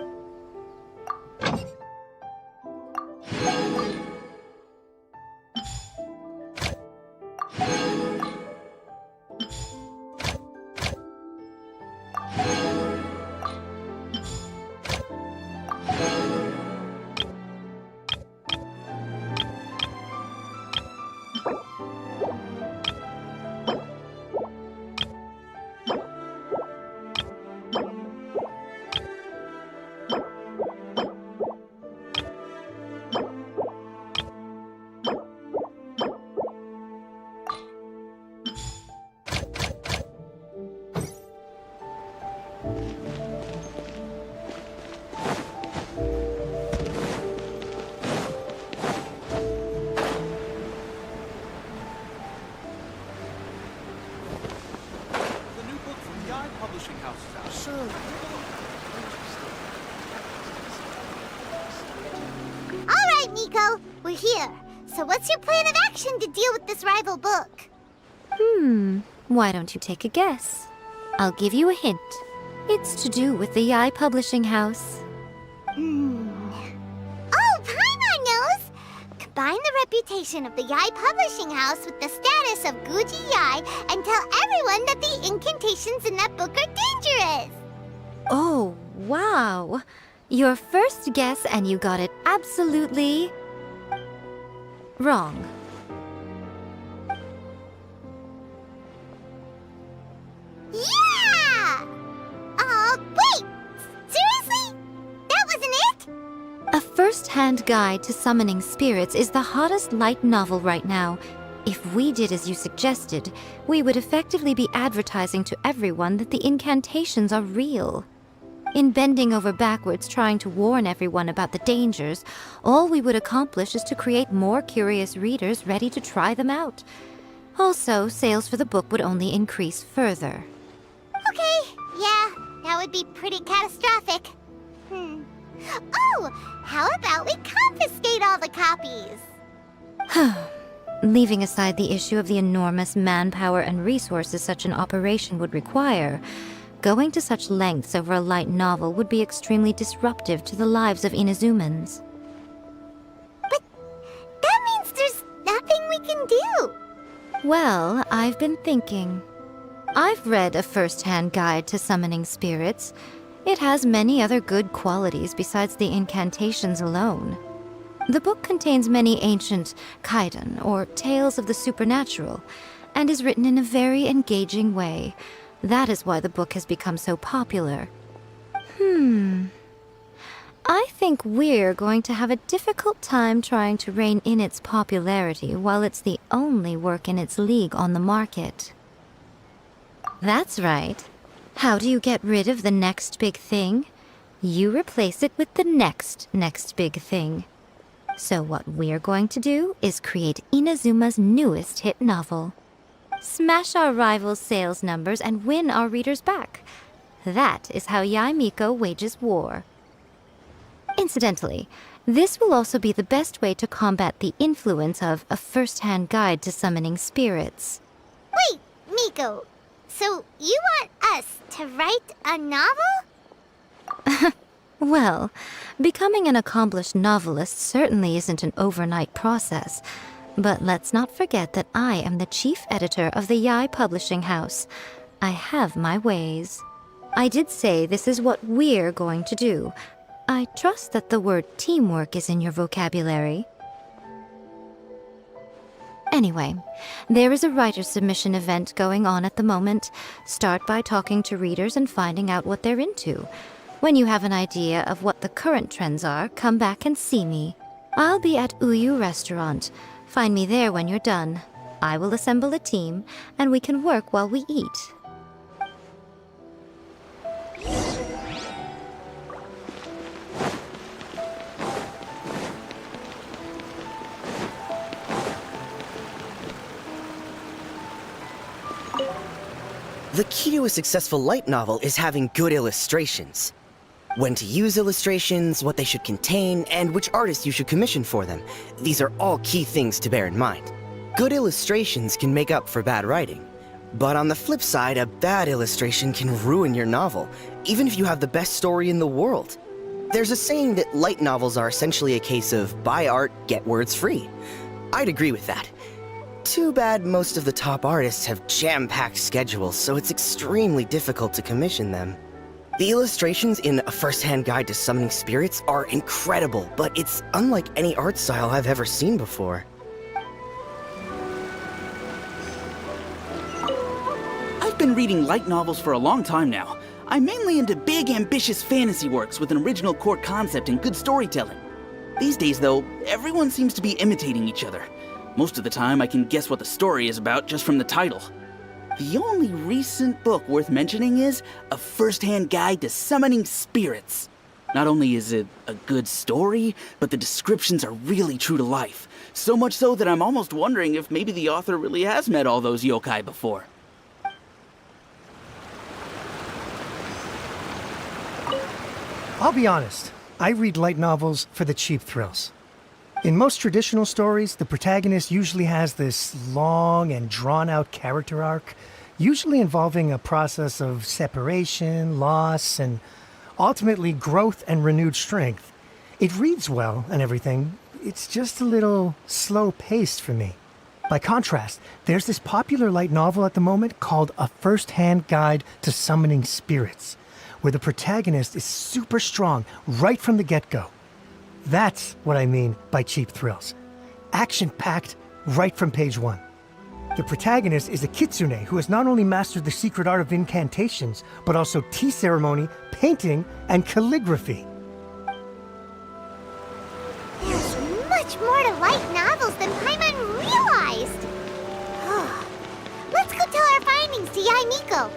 All right, Miko, we're here. So what's your plan of action to deal with this rival book? Why don't you take a guess? I'll give you a hint. It's to do with the Yae publishing house. Oh, Paimon knows! Combine the reputation of the Yae publishing house with the status of Guji Yae and tell everyone that the incantations in that book are dangerous! Oh, wow. Your first guess and you got it absolutely... wrong. Yeah! Wait! Seriously? That wasn't it? A first-hand guide to summoning spirits is the hottest light novel right now. If we did as you suggested, we would effectively be advertising to everyone that the incantations are real. In bending over backwards trying to warn everyone about the dangers, all we would accomplish is to create more curious readers ready to try them out. Also, sales for the book would only increase further. Okay, yeah, that would be pretty catastrophic. Oh, how about we confiscate all the copies? Leaving aside the issue of the enormous manpower and resources such an operation would require, going to such lengths over a light novel would be extremely disruptive to the lives of Inazumans. But that means there's nothing we can do. Well, I've been thinking. I've read a first-hand guide to summoning spirits. It has many other good qualities besides the incantations alone. The book contains many ancient kaidan, or tales of the supernatural, and is written in a very engaging way. That is why the book has become so popular. I think we're going to have a difficult time trying to rein in its popularity while it's the only work in its league on the market. That's right. How do you get rid of the next big thing? You replace it with the next big thing. So what we're going to do is create Inazuma's newest hit novel. Smash our rivals' sales numbers and win our readers back. That is how Yae Miko wages war. Incidentally, this will also be the best way to combat the influence of a first-hand guide to summoning spirits. Wait, Miko. So you want us to write a novel? Well, becoming an accomplished novelist certainly isn't an overnight process. But let's not forget that I am the chief editor of the Yae Publishing House. I have my ways. I did say this is what we're going to do. I trust that the word teamwork is in your vocabulary. Anyway, there is a writer's submission event going on at the moment. Start by talking to readers and finding out what they're into. When you have an idea of what the current trends are, come back and see me. I'll be at Uyu Restaurant. Find me there when you're done. I will assemble a team, and we can work while we eat. The key to a successful light novel is having good illustrations. When to use illustrations, what they should contain, and which artist you should commission for them. These are all key things to bear in mind. Good illustrations can make up for bad writing. But on the flip side, a bad illustration can ruin your novel, even if you have the best story in the world. There's a saying that light novels are essentially a case of buy art, get words free. I'd agree with that. Too bad most of the top artists have jam-packed schedules, so it's extremely difficult to commission them. The illustrations in A First-Hand Guide to Summoning Spirits are incredible, but it's unlike any art style I've ever seen before. I've been reading light novels for a long time now. I'm mainly into big, ambitious fantasy works with an original core concept and good storytelling. These days, though, everyone seems to be imitating each other. Most of the time, I can guess what the story is about just from the title. The only recent book worth mentioning is A First-Hand Guide to Summoning Spirits. Not only is it a good story, but the descriptions are really true to life. So much so that I'm almost wondering if maybe the author really has met all those yokai before. I'll be honest, I read light novels for the cheap thrills. In most traditional stories, the protagonist usually has this long and drawn-out character arc, usually involving a process of separation, loss, and ultimately growth and renewed strength. It reads well and everything, it's just a little slow-paced for me. By contrast, there's this popular light novel at the moment called A First-Hand Guide to Summoning Spirits, where the protagonist is super strong right from the get-go. That's what I mean by cheap thrills. Action-packed right from page one. The protagonist is a kitsune who has not only mastered the secret art of incantations, but also tea ceremony, painting, and calligraphy. There's much more to light novels than Paimon realized. Let's go tell our findings to Yae Miko.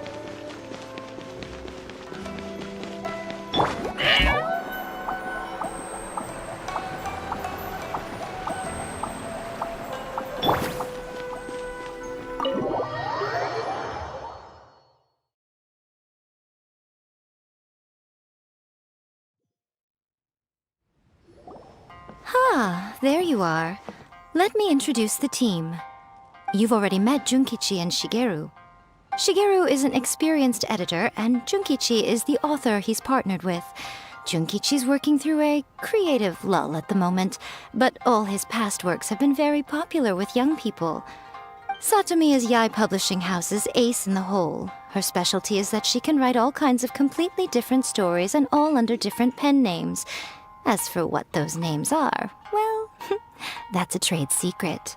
There you are. Let me introduce the team. You've already met Junkichi and Shigeru. Shigeru is an experienced editor, and Junkichi is the author he's partnered with. Junkichi's working through a creative lull at the moment, but all his past works have been very popular with young people. Satomi is Yae Publishing House's ace in the hole. Her specialty is that she can write all kinds of completely different stories and all under different pen names. As for what those names are, well, that's a trade secret.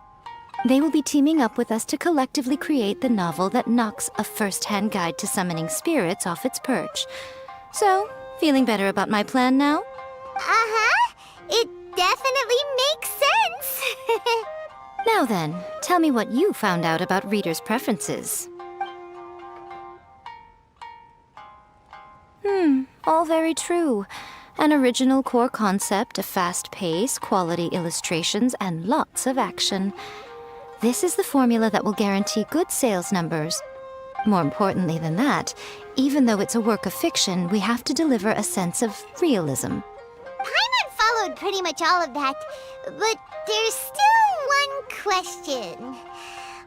They will be teaming up with us to collectively create the novel that knocks A First-Hand Guide to Summoning Spirits off its perch. So, feeling better about my plan now? Uh-huh. It definitely makes sense. Now then, tell me what you found out about readers' preferences. All very true. An original core concept, a fast pace, quality illustrations, and lots of action. This is the formula that will guarantee good sales numbers. More importantly than that, even though it's a work of fiction, we have to deliver a sense of realism. Paimon followed pretty much all of that, but there's still one question.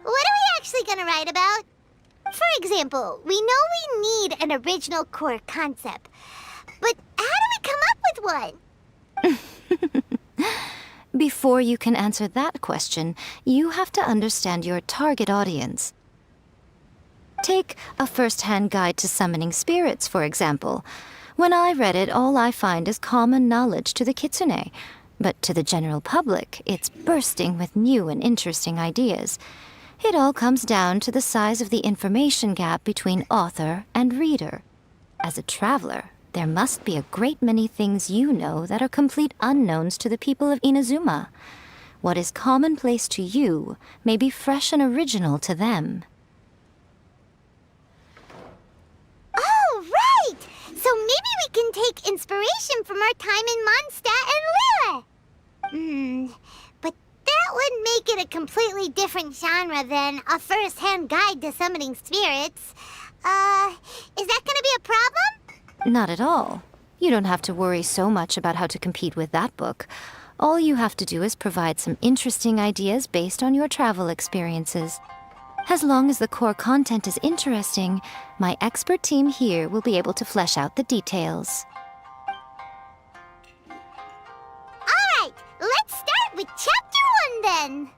What are we actually gonna write about? For example, we know we need an original core concept, but how do we come up with one? Before you can answer that question, you have to understand your target audience. Take a first-hand guide to summoning spirits, for example. When I read it, all I find is common knowledge to the kitsune. But to the general public, it's bursting with new and interesting ideas. It all comes down to the size of the information gap between author and reader. As a traveler, there must be a great many things you know that are complete unknowns to the people of Inazuma. What is commonplace to you may be fresh and original to them. Oh, right! So maybe we can take inspiration from our time in Mondstadt and Lille. But that would make it a completely different genre than a first-hand guide to summoning spirits. Is that gonna be a problem? Not at all. You don't have to worry so much about how to compete with that book. All you have to do is provide some interesting ideas based on your travel experiences. As long as the core content is interesting, my expert team here will be able to flesh out the details. Alright, let's start with Chapter 1 then.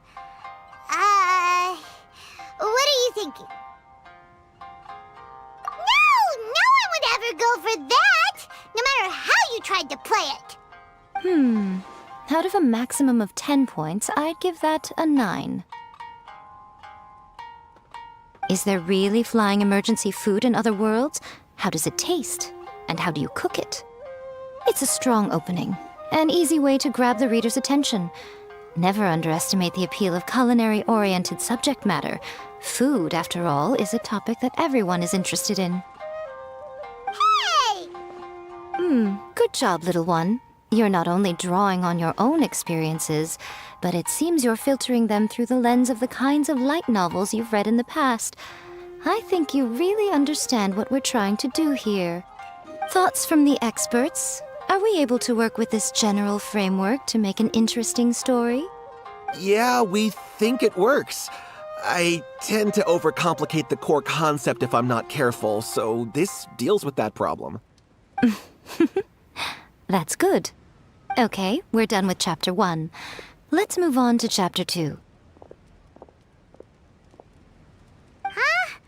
What are you thinking? No one would ever go for that, no matter how you tried to play it. Out of a maximum of 10 points, I'd give that a 9. Is there really flying emergency food in other worlds? How does it taste? And how do you cook it? It's a strong opening, an easy way to grab the reader's attention. Never underestimate the appeal of culinary-oriented subject matter. Food, after all, is a topic that everyone is interested in. Hey! Good job, little one. You're not only drawing on your own experiences, but it seems you're filtering them through the lens of the kinds of light novels you've read in the past. I think you really understand what we're trying to do here. Thoughts from the experts? Are we able to work with this general framework to make an interesting story? Yeah, we think it works. I tend to overcomplicate the core concept if I'm not careful, so this deals with that problem. That's good. Okay, we're done with Chapter 1. Let's move on to Chapter 2. Huh?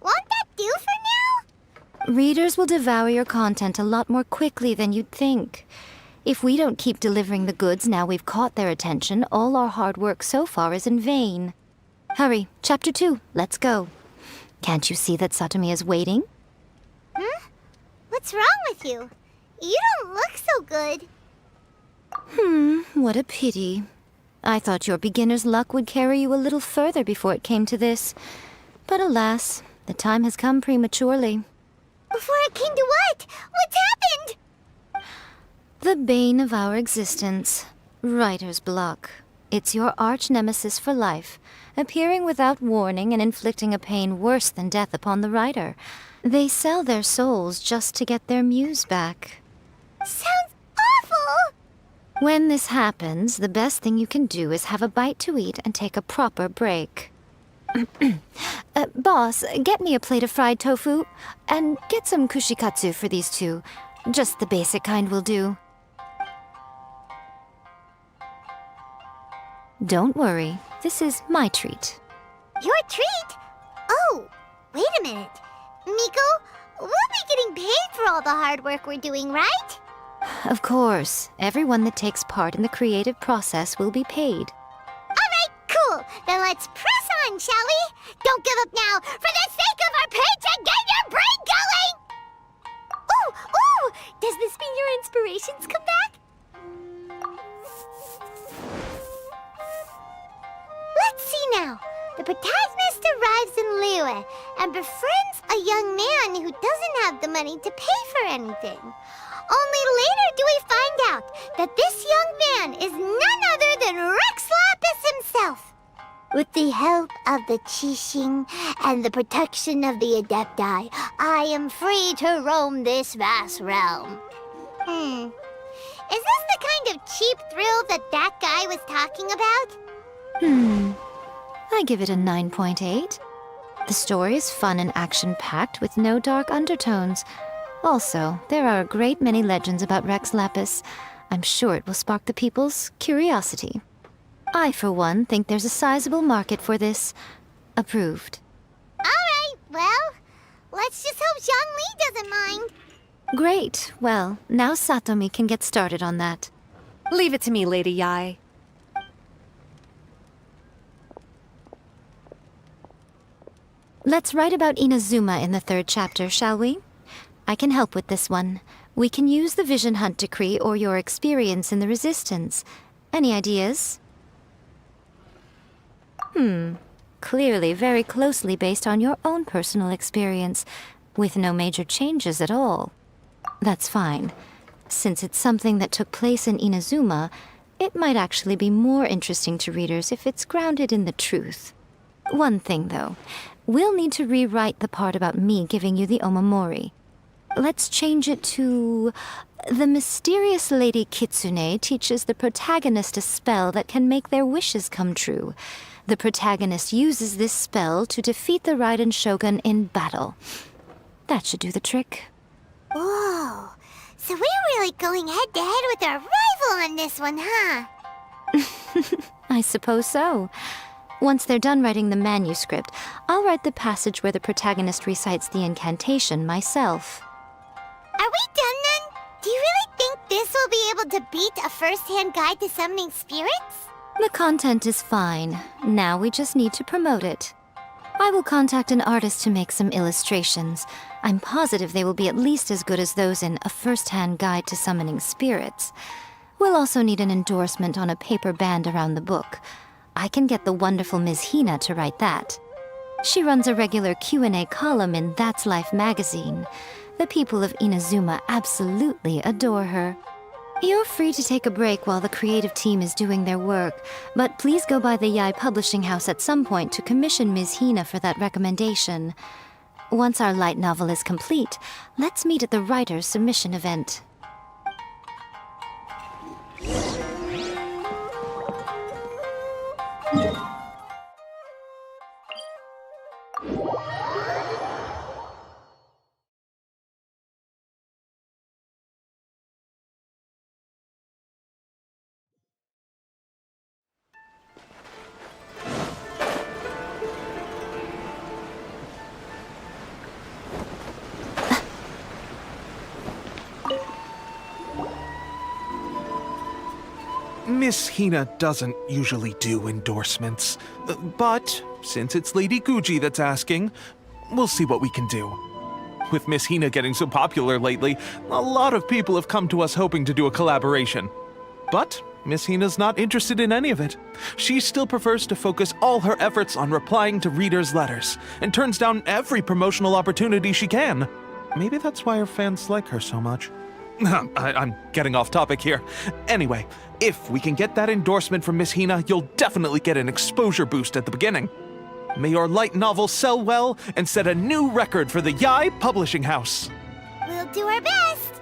Won't that do for now? Readers will devour your content a lot more quickly than you'd think. If we don't keep delivering the goods now we've caught their attention, all our hard work so far is in vain. Hurry, Chapter 2, let's go. Can't you see that Satomi is waiting? What's wrong with you? You don't look so good. What a pity. I thought your beginner's luck would carry you a little further before it came to this. But alas, the time has come prematurely. Before it came to what? What's happened? The bane of our existence, writer's block. It's your arch-nemesis for life, appearing without warning and inflicting a pain worse than death upon the writer. They sell their souls just to get their muse back. Sounds awful! When this happens, the best thing you can do is have a bite to eat and take a proper break. Boss, get me a plate of fried tofu, and get some kushikatsu for these two. Just the basic kind will do. Don't worry, this is my treat. Your treat? Oh, wait a minute. Miko, we'll be getting paid for all the hard work we're doing, right? Of course, everyone that takes part in the creative process will be paid. Alright, cool. Then let's press on, shall we? Don't give up now, for the sake of our paycheck, get your brain going! Ooh! Does this mean your inspirations come back? Let's see now. The protagonist first arrives in Liyue and befriends a young man who doesn't have the money to pay for anything. Only later do we find out that this young man is none other than Rex Lapis himself. With the help of the Qixing and the protection of the Adepti, I am free to roam this vast realm. Is this the kind of cheap thrill that guy was talking about? I give it a 9.8. The story is fun and action-packed with no dark undertones. Also, there are a great many legends about Rex Lapis. I'm sure it will spark the people's curiosity. I, for one, think there's a sizable market for this. Approved. Alright, well, let's just hope Zhongli doesn't mind. Great. Well, now Satomi can get started on that. Leave it to me, Lady Yae. Let's write about Inazuma in the 3rd chapter, shall we? I can help with this one. We can use the Vision Hunt Decree or your experience in the Resistance. Any ideas? Clearly very closely based on your own personal experience, with no major changes at all. That's fine. Since it's something that took place in Inazuma, it might actually be more interesting to readers if it's grounded in the truth. One thing, though. We'll need to rewrite the part about me giving you the Omamori. Let's change it to... The mysterious Lady Kitsune teaches the protagonist a spell that can make their wishes come true. The protagonist uses this spell to defeat the Raiden Shogun in battle. That should do the trick. Whoa, so we're really going head-to-head with our rival on this one, huh? I suppose so. Once they're done writing the manuscript, I'll write the passage where the protagonist recites the incantation myself. Are we done then? Do you really think this will be able to beat a first-hand guide to summoning spirits? The content is fine. Now we just need to promote it. I will contact an artist to make some illustrations. I'm positive they will be at least as good as those in A First-Hand Guide to Summoning Spirits. We'll also need an endorsement on a paper band around the book. I can get the wonderful Ms. Hina to write that. She runs a regular Q&A column in That's Life magazine. The people of Inazuma absolutely adore her. You're free to take a break while the creative team is doing their work, but please go by the Yae Publishing House at some point to commission Ms. Hina for that recommendation. Once our light novel is complete, let's meet at the writer's submission event. Miss Hina doesn't usually do endorsements, but since it's Lady Guji that's asking, we'll see what we can do. With Miss Hina getting so popular lately, a lot of people have come to us hoping to do a collaboration. But Miss Hina's not interested in any of it. She still prefers to focus all her efforts on replying to readers' letters, and turns down every promotional opportunity she can. Maybe that's why her fans like her so much. I'm getting off topic here. Anyway, if we can get that endorsement from Miss Hina, you'll definitely get an exposure boost at the beginning. May your light novel sell well and set a new record for the Yae Publishing House. We'll do our best.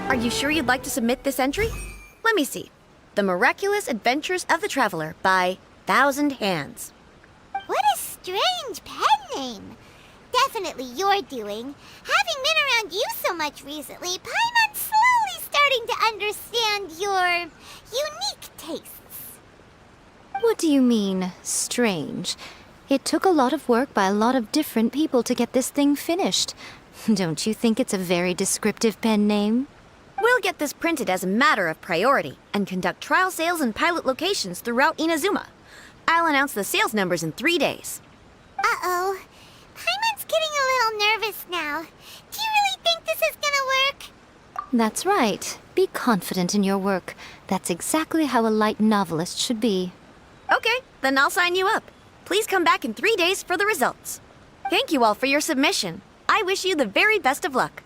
Are you sure you'd like to submit this entry? Let me see. The Miraculous Adventures of the Traveler by Thousand Hands. What a strange pen name. Definitely your doing. Having been around you so much recently, Paimon's slowly starting to understand your unique tastes. What do you mean, strange? It took a lot of work by a lot of different people to get this thing finished. Don't you think it's a very descriptive pen name? We'll get this printed as a matter of priority and conduct trial sales in pilot locations throughout Inazuma. I'll announce the sales numbers in 3 days. Uh-oh. Paimon's getting a little nervous now. Do you really think this is gonna work? That's right. Be confident in your work. That's exactly how a light novelist should be. Okay, then I'll sign you up. Please come back in 3 days for the results. Thank you all for your submission. I wish you the very best of luck.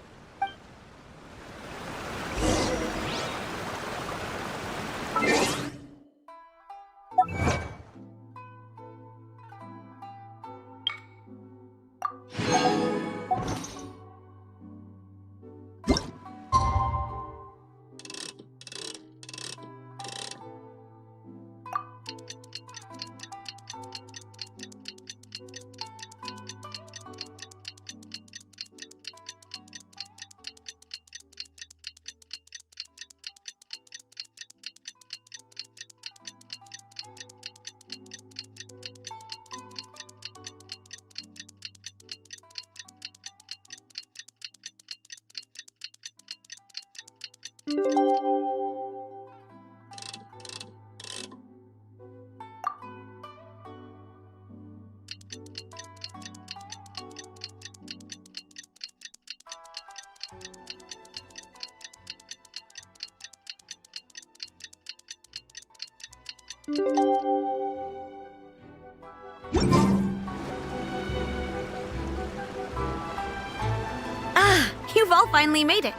You've all finally made it.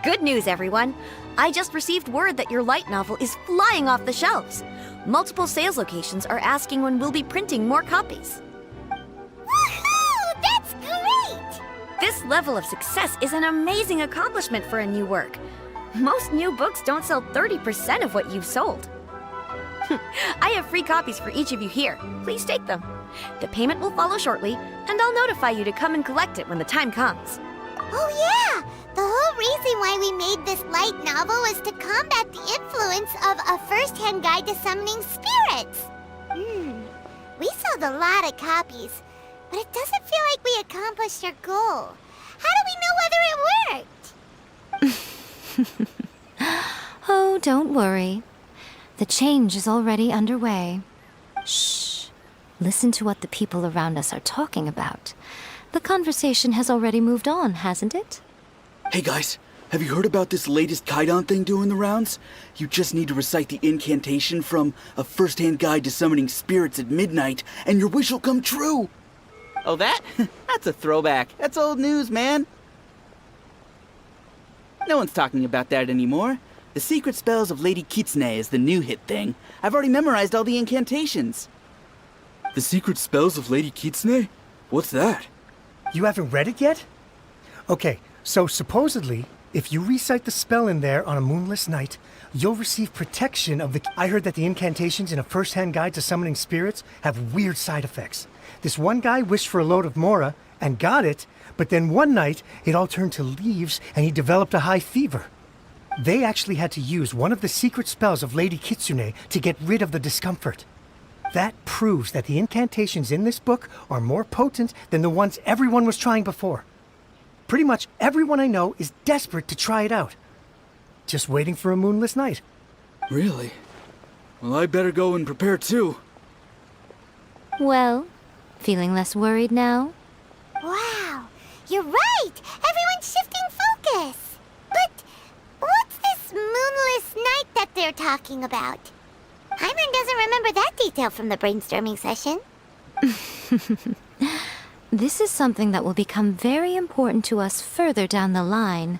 Good news, everyone. I just received word that your light novel is flying off the shelves. Multiple sales locations are asking when we'll be printing more copies. Woohoo! That's great! This level of success is an amazing accomplishment for a new work. Most new books don't sell 30% of what you've sold. I have free copies for each of you here. Please take them. The payment will follow shortly, and I'll notify you to come and collect it when the time comes. Oh yeah! The whole reason why we made this light novel was to combat the influence of a first-hand guide to summoning spirits. We sold a lot of copies, but it doesn't feel like we accomplished our goal. How do we know whether it worked? Oh, don't worry. The change is already underway. Shh. Listen to what the people around us are talking about. The conversation has already moved on, hasn't it? Hey guys, have you heard about this latest Kaidan thing doing the rounds? You just need to recite the incantation from A First-Hand Guide to Summoning Spirits at midnight, and your wish will come true! Oh, that? That's a throwback. That's old news, man. No one's talking about that anymore. The Secret Spells of Lady Kitsune is the new hit thing. I've already memorized all the incantations. The Secret Spells of Lady Kitsune? What's that? You haven't read it yet? Okay, so supposedly, if you recite the spell in there on a moonless night, you'll receive protection of the... I heard that the incantations in A First-Hand Guide to Summoning Spirits have weird side effects. This one guy wished for a load of mora and got it, but then one night it all turned to leaves and he developed a high fever. They actually had to use one of the secret spells of Lady Kitsune to get rid of the discomfort. That proves that the incantations in this book are more potent than the ones everyone was trying before. Pretty much everyone I know is desperate to try it out. Just waiting for a moonless night. Really? Well, I better go and prepare too. Well, feeling less worried now? Wow, you're right! Everyone's shifting focus! But what's this moonless night that they're talking about? Paimon doesn't remember that detail from the brainstorming session. This is something that will become very important to us further down the line.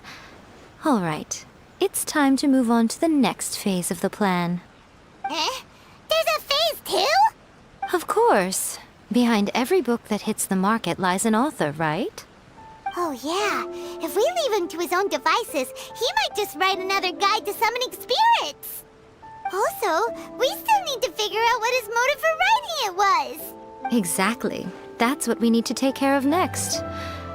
All right, it's time to move on to the next phase of the plan. Eh? There's a phase 2? Of course. Behind every book that hits the market lies an author, right? Oh yeah, if we leave him to his own devices, he might just write another guide to summoning spirits. Also, we still need to figure out what his motive for writing it was. Exactly. That's what we need to take care of next.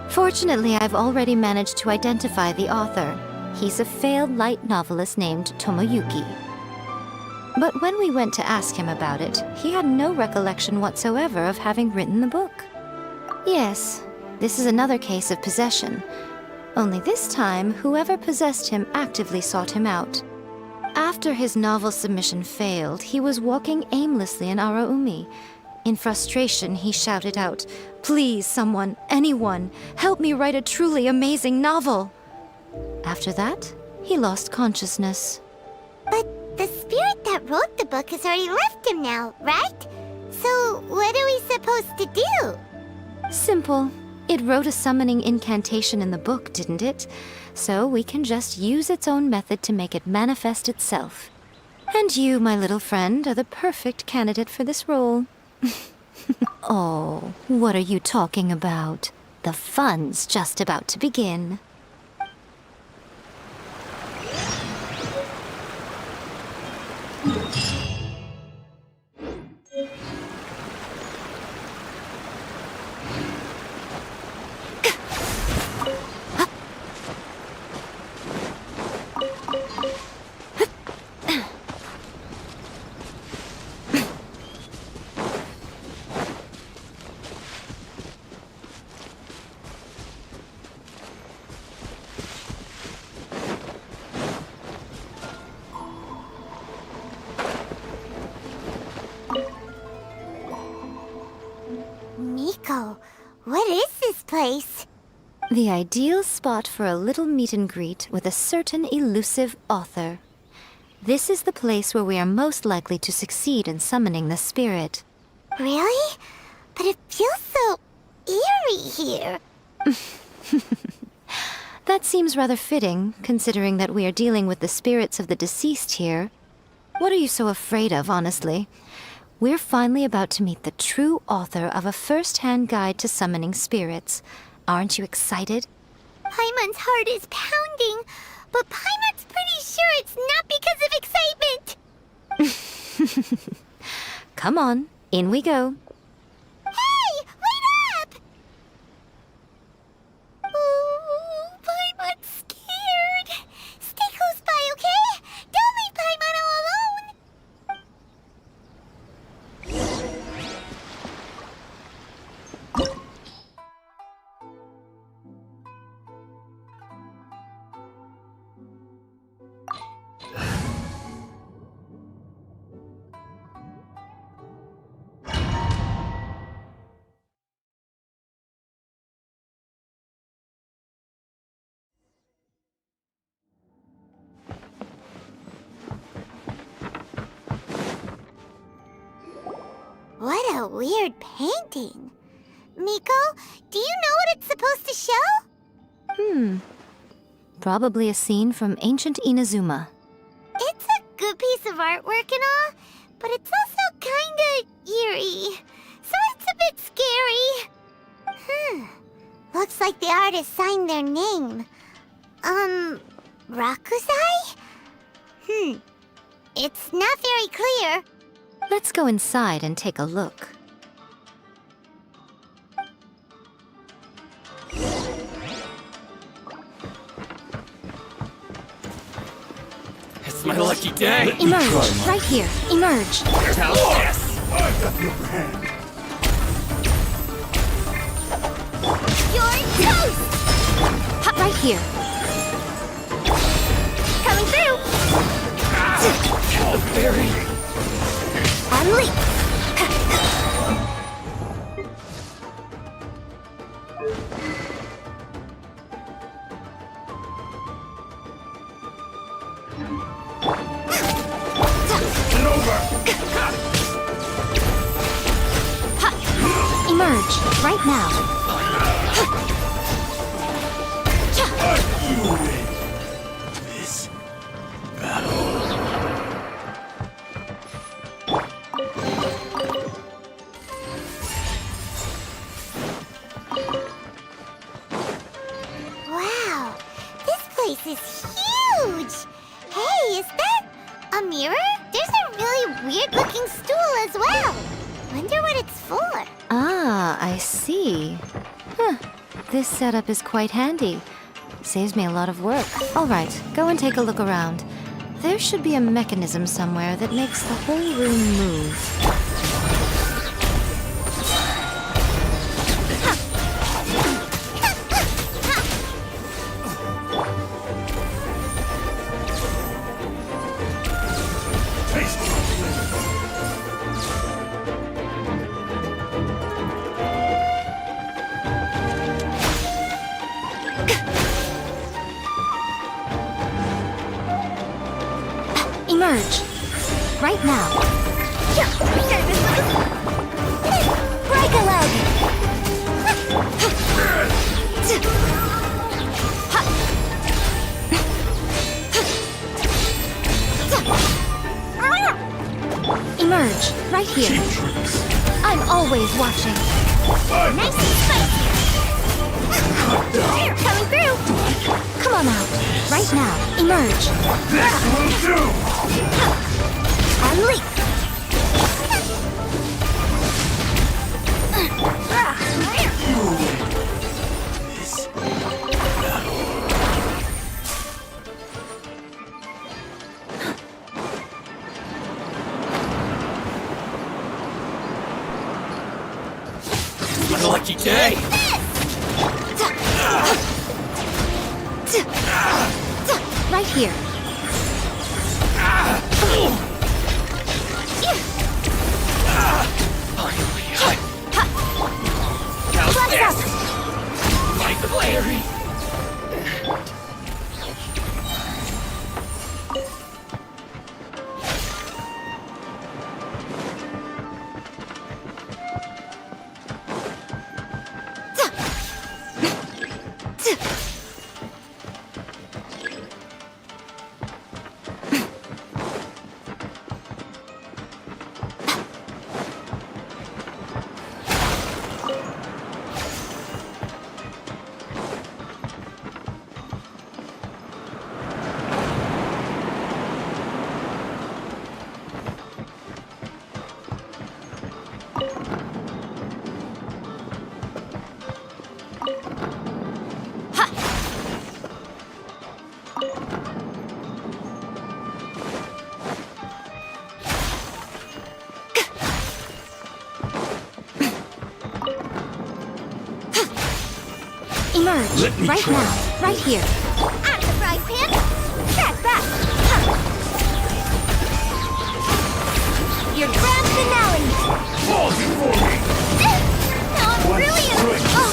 Fortunately, I've already managed to identify the author. He's a failed light novelist named Tomoyuki. But when we went to ask him about it, he had no recollection whatsoever of having written the book. Yes, this is another case of possession. Only this time, whoever possessed him actively sought him out. After his novel submission failed, he was walking aimlessly in Araumi. In frustration, he shouted out, "Please, someone, anyone, help me write a truly amazing novel!" After that, he lost consciousness. But the spirit that wrote the book has already left him now, right? So what are we supposed to do? Simple. It wrote a summoning incantation in the book, didn't it? So we can just use its own method to make it manifest itself. And you, my little friend, are the perfect candidate for this role. Oh, what are you talking about? The fun's just about to begin. Miko, what is this place? The ideal spot for a little meet and greet with a certain elusive author. This is the place where we are most likely to succeed in summoning the spirit. Really? But it feels so eerie here. That seems rather fitting, considering that we are dealing with the spirits of the deceased here. What are you so afraid of, honestly? We're finally about to meet the true author of a first-hand guide to summoning spirits. Aren't you excited? Paimon's heart is pounding, but Paimon's pretty sure it's not because of excitement. Come on, in we go. Hey, wait up! Oh, Paimon's scared. Stay close by, okay? Don't leave Paimon all alone. What a weird painting. Miko, do you know what it's supposed to show? Probably a scene from ancient Inazuma. It's a good piece of artwork and all, but it's also kinda eerie. So it's a bit scary. Looks like the artist signed their name. Rakusai? It's not very clear. Let's go inside and take a look. It's my lucky day. Emerge! Right here! Emerge! You're toast! Hot right here! Coming through! Unleash! Emerge! Right now! Wow, this place is huge! Hey, is that a mirror? There's a really weird-looking stool as well. Wonder what it's for. Ah, I see. This setup is quite handy. Saves me a lot of work. All right, go and take a look around. There should be a mechanism somewhere that makes the whole room move. Emerge! Right now! Break a leg! Emerge! Right here! I'm always watching! Nice and spicy! They're coming through! Come on out! Right now! Emerge! This will do! Unleash! Lucky day! Right here! Like the Larry! Emerge! Right now! Right here! Out of the frying pan! Back, back! Your grand finale! Fall before me! Now I'm really in...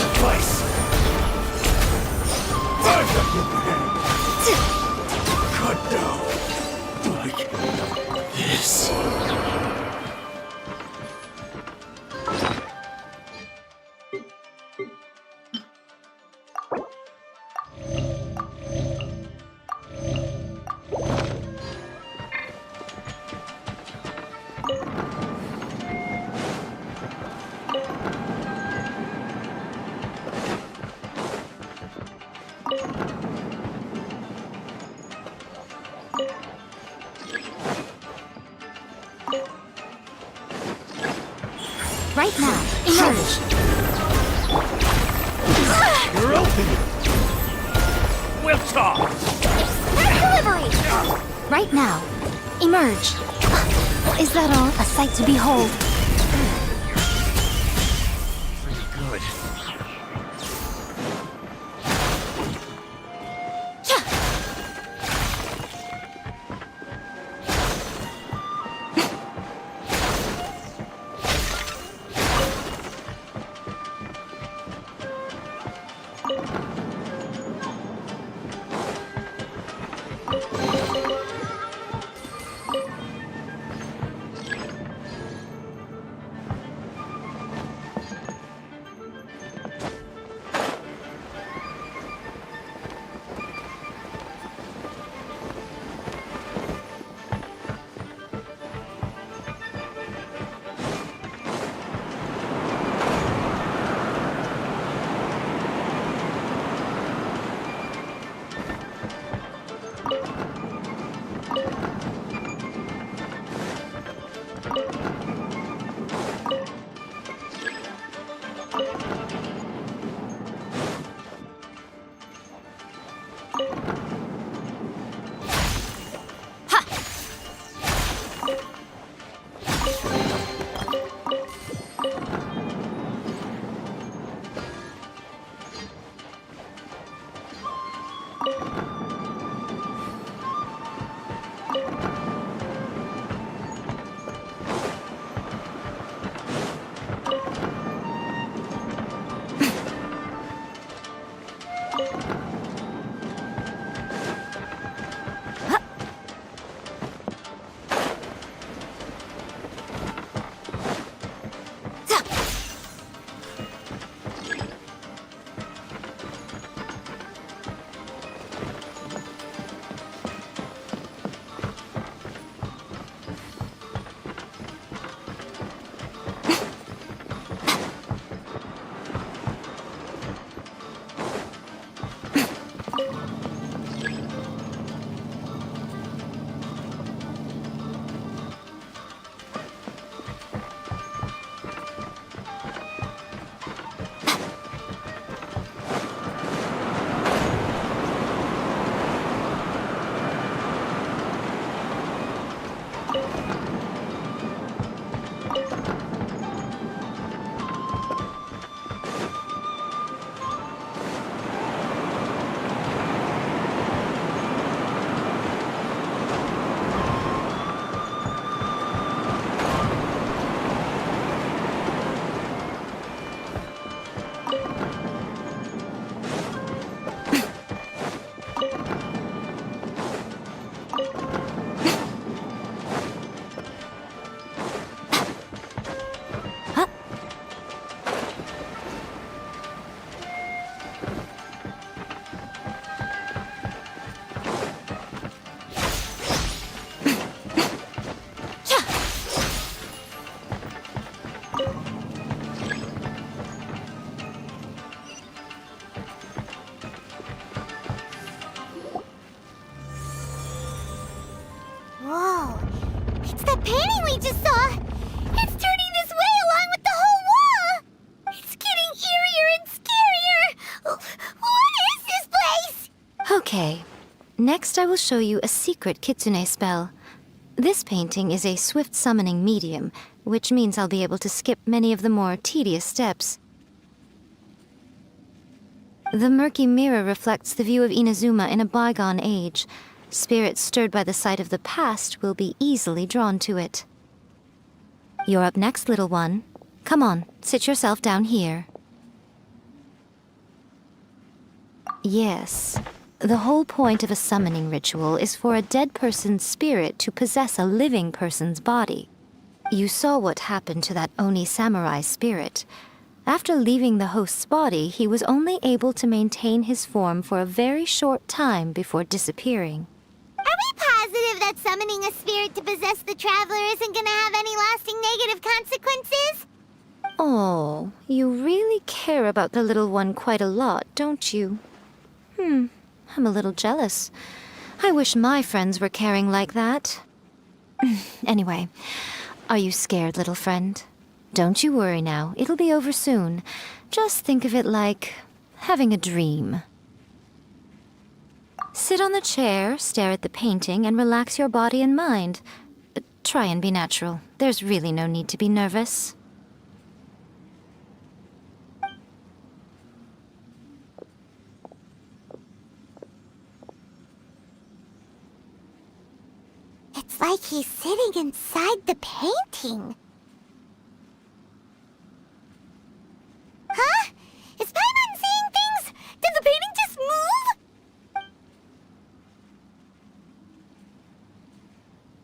Suffice! I've got your hand! Cut down! Like this. Right now! Emerge! You're open! We'll talk! Delivery! Right now! Emerge! Is that all? A sight to behold! Pretty good. Whoa, it's the painting we just saw! It's turning this way along with the whole wall! It's getting eerier and scarier! What is this place? Okay, next I will show you a secret kitsune spell. This painting is a swift summoning medium, which means I'll be able to skip many of the more tedious steps. The murky mirror reflects the view of Inazuma in a bygone age. Spirits stirred by the sight of the past will be easily drawn to it. You're up next, little one. Come on, sit yourself down here. Yes, the whole point of a summoning ritual is for a dead person's spirit to possess a living person's body. You saw what happened to that Oni samurai spirit. After leaving the host's body, he was only able to maintain his form for a very short time before disappearing. Are we positive that summoning a spirit to possess the traveler isn't gonna have any lasting negative consequences? Oh, you really care about the little one quite a lot, don't you? I'm a little jealous. I wish my friends were caring like that. Anyway, are you scared, little friend? Don't you worry now, it'll be over soon. Just think of it like having a dream. Sit on the chair, stare at the painting, and relax your body and mind. Try and be natural. There's really no need to be nervous. It's like he's sitting inside the painting. Huh? Is Paimon seeing things? Did the painting just move?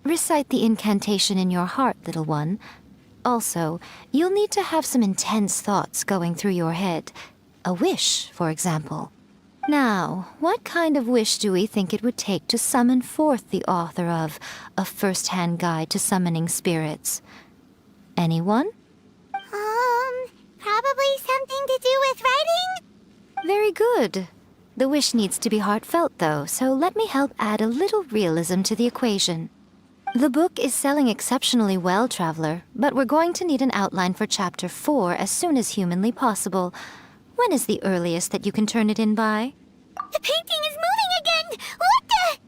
Recite the incantation in your heart, little one. Also, you'll need to have some intense thoughts going through your head. A wish, for example. Now, what kind of wish do we think it would take to summon forth the author of A First-Hand Guide to Summoning Spirits? Anyone? Probably something to do with writing? Very good. The wish needs to be heartfelt, though, so let me help add a little realism to the equation. The book is selling exceptionally well, Traveler, but we're going to need an outline for Chapter 4 as soon as humanly possible. When is the earliest that you can turn it in by? The painting is moving again! What the?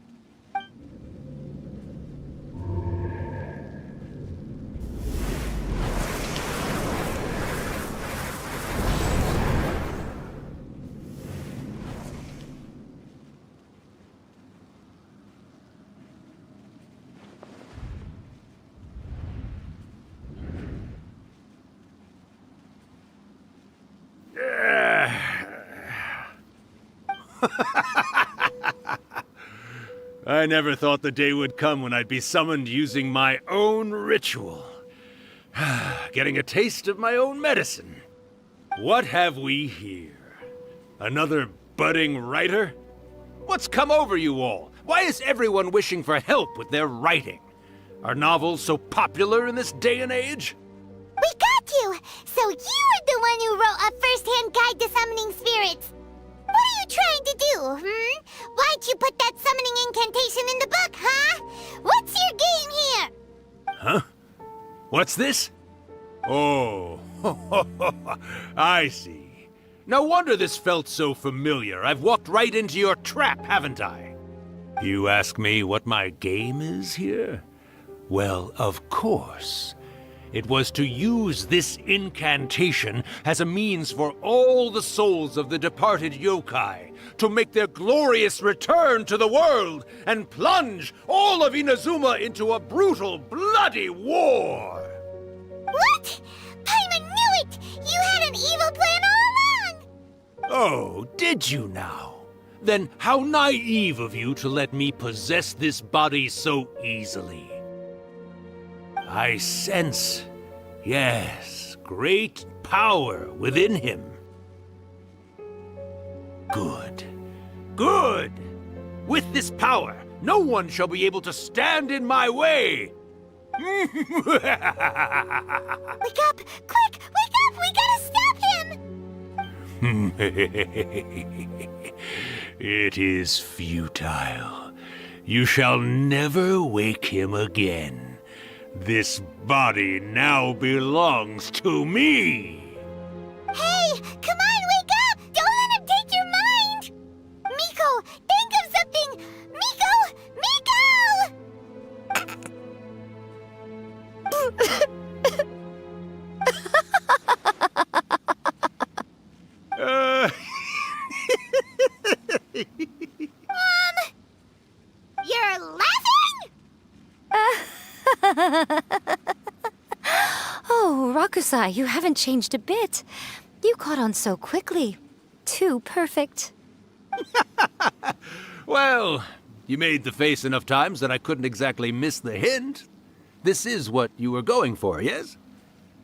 I never thought the day would come when I'd be summoned using my own ritual. Getting a taste of my own medicine. What have we here? Another budding writer? What's come over you all? Why is everyone wishing for help with their writing? Are novels so popular in this day and age? We got you! So you were the one who wrote A First-Hand Guide to Summoning Spirits. What are you trying to do, Why'd you put that summoning incantation in the book, huh? What's your game here? Huh? What's this? Oh, I see. No wonder this felt so familiar. I've walked right into your trap, haven't I? You ask me what my game is here? Well, of course. It was to use this incantation as a means for all the souls of the departed yokai to make their glorious return to the world and plunge all of Inazuma into a brutal, bloody war! What? Paimon knew it! You had an evil plan all along! Oh, did you now? Then how naive of you to let me possess this body so easily. I sense, yes, great power within him. Good. Good! With this power, no one shall be able to stand in my way! Wake up! Quick! Wake up! We gotta stop him! It is futile. You shall never wake him again. This body now belongs to me! Hey! Come on, wake up! Don't let him take your mind! Miko, think of something! Miko! Mom! You're laughing? Oh, Rakusai, you haven't changed a bit. You caught on so quickly. Too perfect. Well, you made the face enough times that I couldn't exactly miss the hint. This is what you were going for, yes?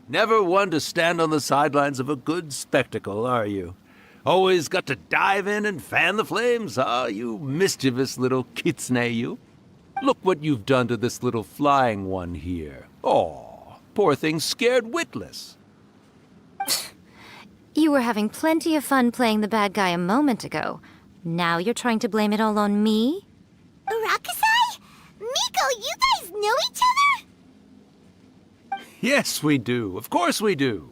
Never one to stand on the sidelines of a good spectacle, are you? Always got to dive in and fan the flames, huh? You mischievous little kitsune, you. Look what you've done to this little flying one here. Oh, poor thing scared witless. You were having plenty of fun playing the bad guy a moment ago. Now you're trying to blame it all on me? Rakusai? Miko, you guys know each other? Yes, we do. Of course we do.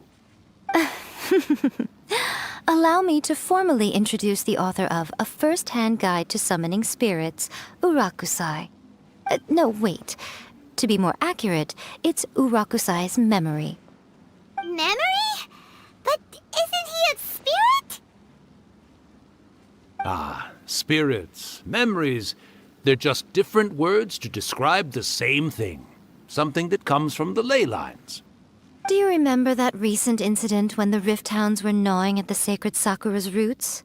Allow me to formally introduce the author of A First-Hand Guide to Summoning Spirits, Urakusai. No, wait. To be more accurate, it's Urakusai's memory. Memory? But isn't he a spirit? Ah, spirits, memories. They're just different words to describe the same thing. Something that comes from the ley lines. Do you remember that recent incident when the Rift Hounds were gnawing at the sacred Sakura's roots?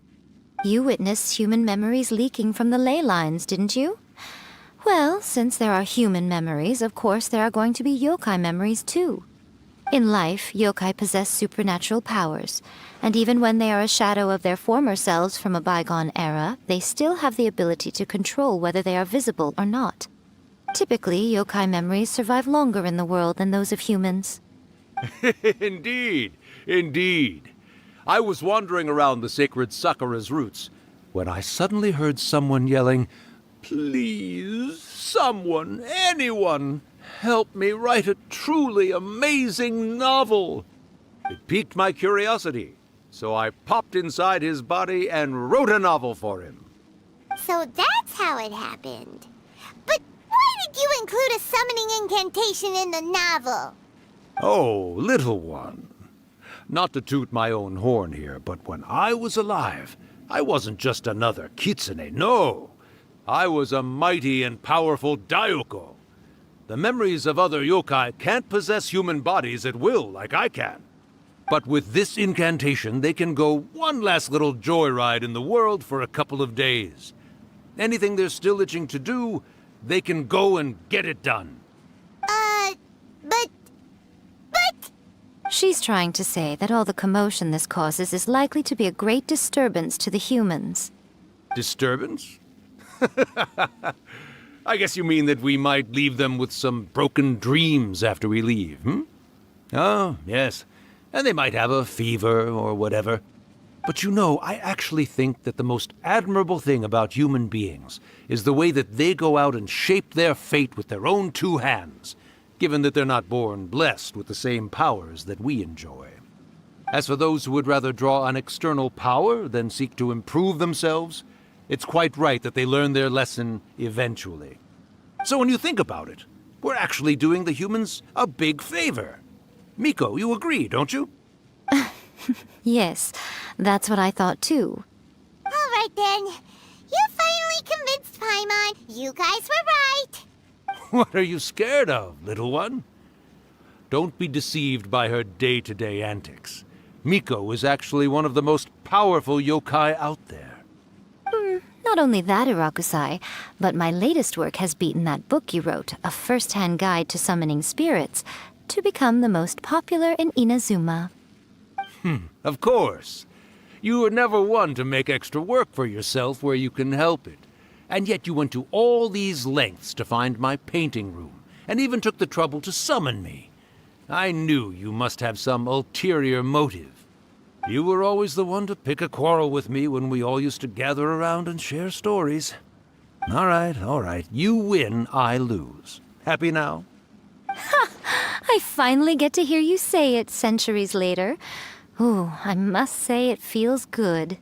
You witnessed human memories leaking from the ley lines, didn't you? Well, since there are human memories, of course there are going to be yokai memories too. In life, yokai possess supernatural powers, and even when they are a shadow of their former selves from a bygone era, they still have the ability to control whether they are visible or not. Typically, yokai memories survive longer in the world than those of humans. Indeed, indeed. I was wandering around the sacred Sakura's roots when I suddenly heard someone yelling, "Please, someone, anyone, help me write a truly amazing novel." It piqued my curiosity, so I popped inside his body and wrote a novel for him. So that's how it happened. But why did you include a summoning incantation in the novel? Oh, little one. Not to toot my own horn here, but when I was alive, I wasn't just another kitsune, no. I was a mighty and powerful Daioko. The memories of other yokai can't possess human bodies at will like I can. But with this incantation, they can go one last little joyride in the world for a couple of days. Anything they're still itching to do, they can go and get it done. But... She's trying to say that all the commotion this causes is likely to be a great disturbance to the humans. Disturbance? I guess you mean that we might leave them with some broken dreams after we leave, hmm? Oh, yes. And they might have a fever or whatever. But you know, I actually think that the most admirable thing about human beings is the way that they go out and shape their fate with their own two hands, given that they're not born blessed with the same powers that we enjoy. As for those who would rather draw on external power than seek to improve themselves, it's quite right that they learn their lesson eventually. So when you think about it, we're actually doing the humans a big favor. Miko, you agree, don't you? Yes, that's what I thought too. All right then. You finally convinced Paimon. You guys were right. What are you scared of, little one? Don't be deceived by her day-to-day antics. Miko is actually one of the most powerful yokai out there. Not only that, Urakusai, but my latest work has beaten that book you wrote, A First-Hand Guide to Summoning Spirits, to become the most popular in Inazuma. Of course. You were never one to make extra work for yourself where you can help it. And yet you went to all these lengths to find my painting room, and even took the trouble to summon me. I knew you must have some ulterior motive. You were always the one to pick a quarrel with me when we all used to gather around and share stories. All right. You win, I lose. Happy now? I finally get to hear you say it centuries later. Ooh, I must say it feels good.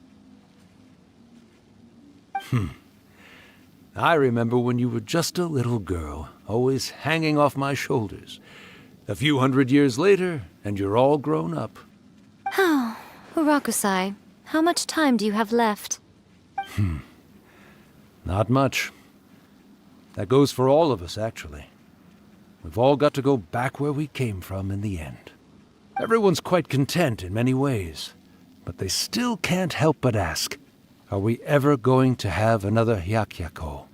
I remember when you were just a little girl, always hanging off my shoulders. A few hundred years later, and you're all grown up. Oh, Urakusai, how much time do you have left? Not much. That goes for all of us, actually. We've all got to go back where we came from in the end. Everyone's quite content in many ways, but they still can't help but ask, are we ever going to have another Hyakyako?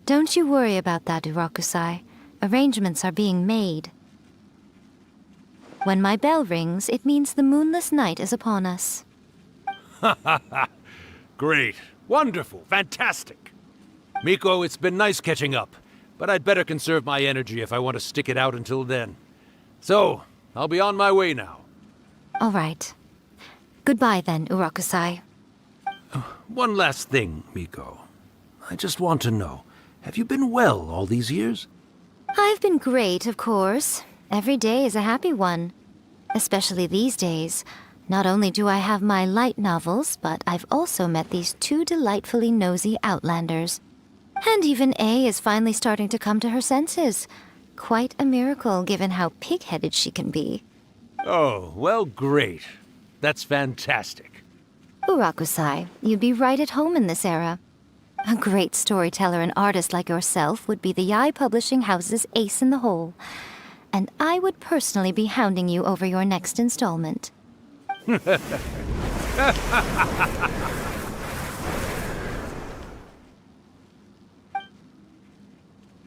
Don't you worry about that, Urakusai. Arrangements are being made. When my bell rings, it means the moonless night is upon us. Great. Wonderful. Fantastic. Miko, it's been nice catching up, but I'd better conserve my energy if I want to stick it out until then. So, I'll be on my way now. All right. Goodbye then, Urakusai. One last thing, Miko. I just want to know, have you been well all these years? I've been great, of course. Every day is a happy one. Especially these days. Not only do I have my light novels, but I've also met these two delightfully nosy outlanders. And even A is finally starting to come to her senses. Quite a miracle, given how pig-headed she can be. Oh, well, great. That's fantastic. Urakusai, you'd be right at home in this era. A great storyteller and artist like yourself would be the Yae Publishing House's ace in the hole. And I would personally be hounding you over your next installment.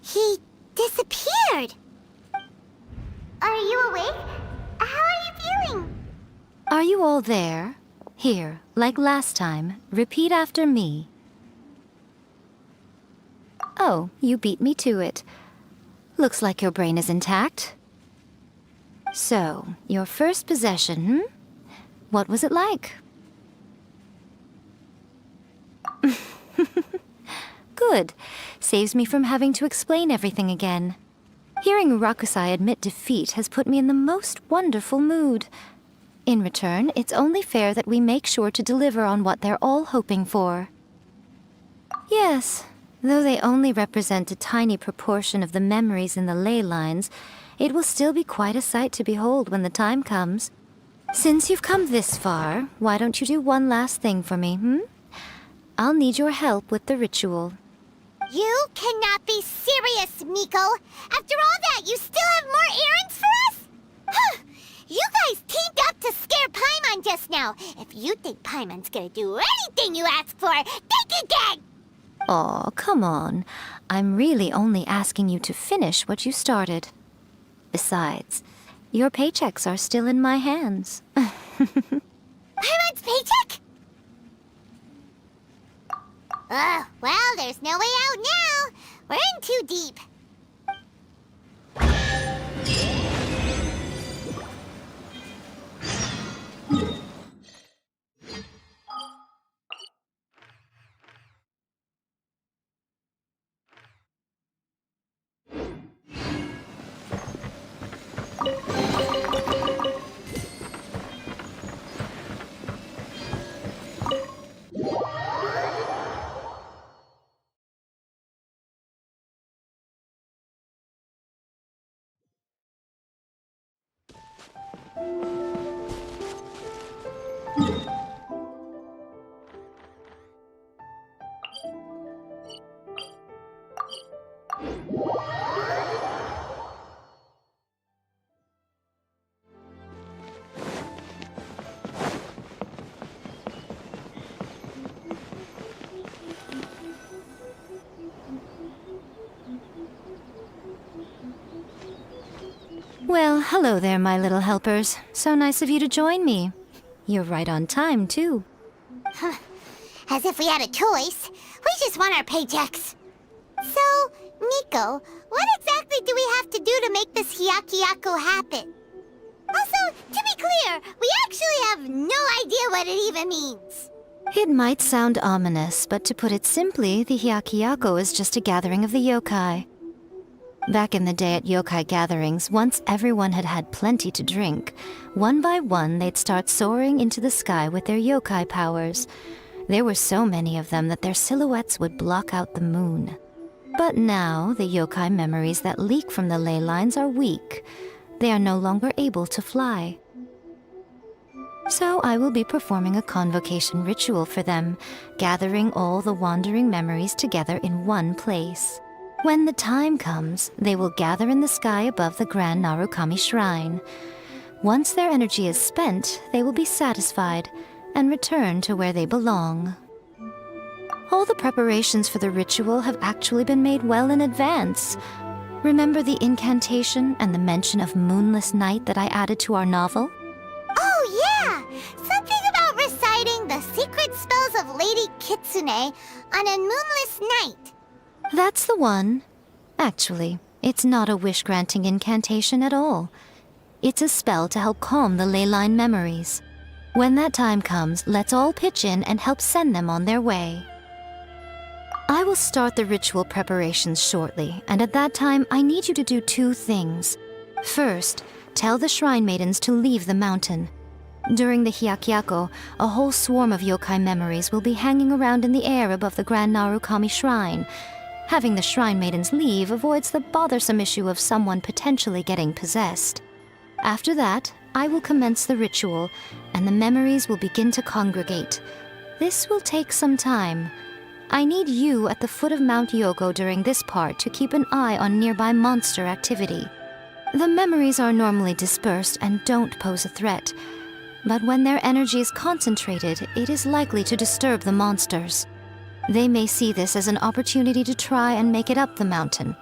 He disappeared. Are you awake? How are you feeling? Are you all there? Here, like last time, repeat after me. Oh, you beat me to it. Looks like your brain is intact. So, your first possession, What was it like? Good. Saves me from having to explain everything again. Hearing Urakusai admit defeat has put me in the most wonderful mood. In return, it's only fair that we make sure to deliver on what they're all hoping for. Yes, though they only represent a tiny proportion of the memories in the ley lines, it will still be quite a sight to behold when the time comes. Since you've come this far, why don't you do one last thing for me, I'll need your help with the ritual. You cannot be serious, Miko. After all that, you still have more errands for us? You guys teamed up to scare Paimon just now. If you think Paimon's gonna do anything you ask for, think again! Aw, come on. I'm really only asking you to finish what you started. Besides, your paychecks are still in my hands. Paimon's paycheck? Well, there's no way out now. We're in too deep. Well, hello there, my little helpers. So nice of you to join me. You're right on time, too. As if we had a choice. We just want our paychecks. So, Nico, what exactly do we have to do to make this Hyakuyaku happen? Also, to be clear, we actually have no idea what it even means. It might sound ominous, but to put it simply, the Hyakuyaku is just a gathering of the yokai. Back in the day at yokai gatherings, once everyone had had plenty to drink, one by one they'd start soaring into the sky with their yokai powers. There were so many of them that their silhouettes would block out the moon. But now, the yokai memories that leak from the ley lines are weak. They are no longer able to fly. So I will be performing a convocation ritual for them, gathering all the wandering memories together in one place. When the time comes, they will gather in the sky above the Grand Narukami Shrine. Once their energy is spent, they will be satisfied and return to where they belong. All the preparations for the ritual have actually been made well in advance. Remember the incantation and the mention of moonless night that I added to our novel? Oh, yeah! Something about reciting the secret spells of Lady Kitsune on a moonless night. That's the one. Actually, it's not a wish-granting incantation at all. It's a spell to help calm the ley line memories. When that time comes, let's all pitch in and help send them on their way. I will start the ritual preparations shortly, and at that time, I need you to do two things. First, tell the shrine maidens to leave the mountain. During the Hyakuyaku, a whole swarm of yokai memories will be hanging around in the air above the Grand Narukami Shrine. Having the shrine maidens leave avoids the bothersome issue of someone potentially getting possessed. After that, I will commence the ritual, and the memories will begin to congregate. This will take some time. I need you at the foot of Mount Yogo during this part to keep an eye on nearby monster activity. The memories are normally dispersed and don't pose a threat, but when their energy is concentrated, it is likely to disturb the monsters. They may see this as an opportunity to try and make it up the mountain.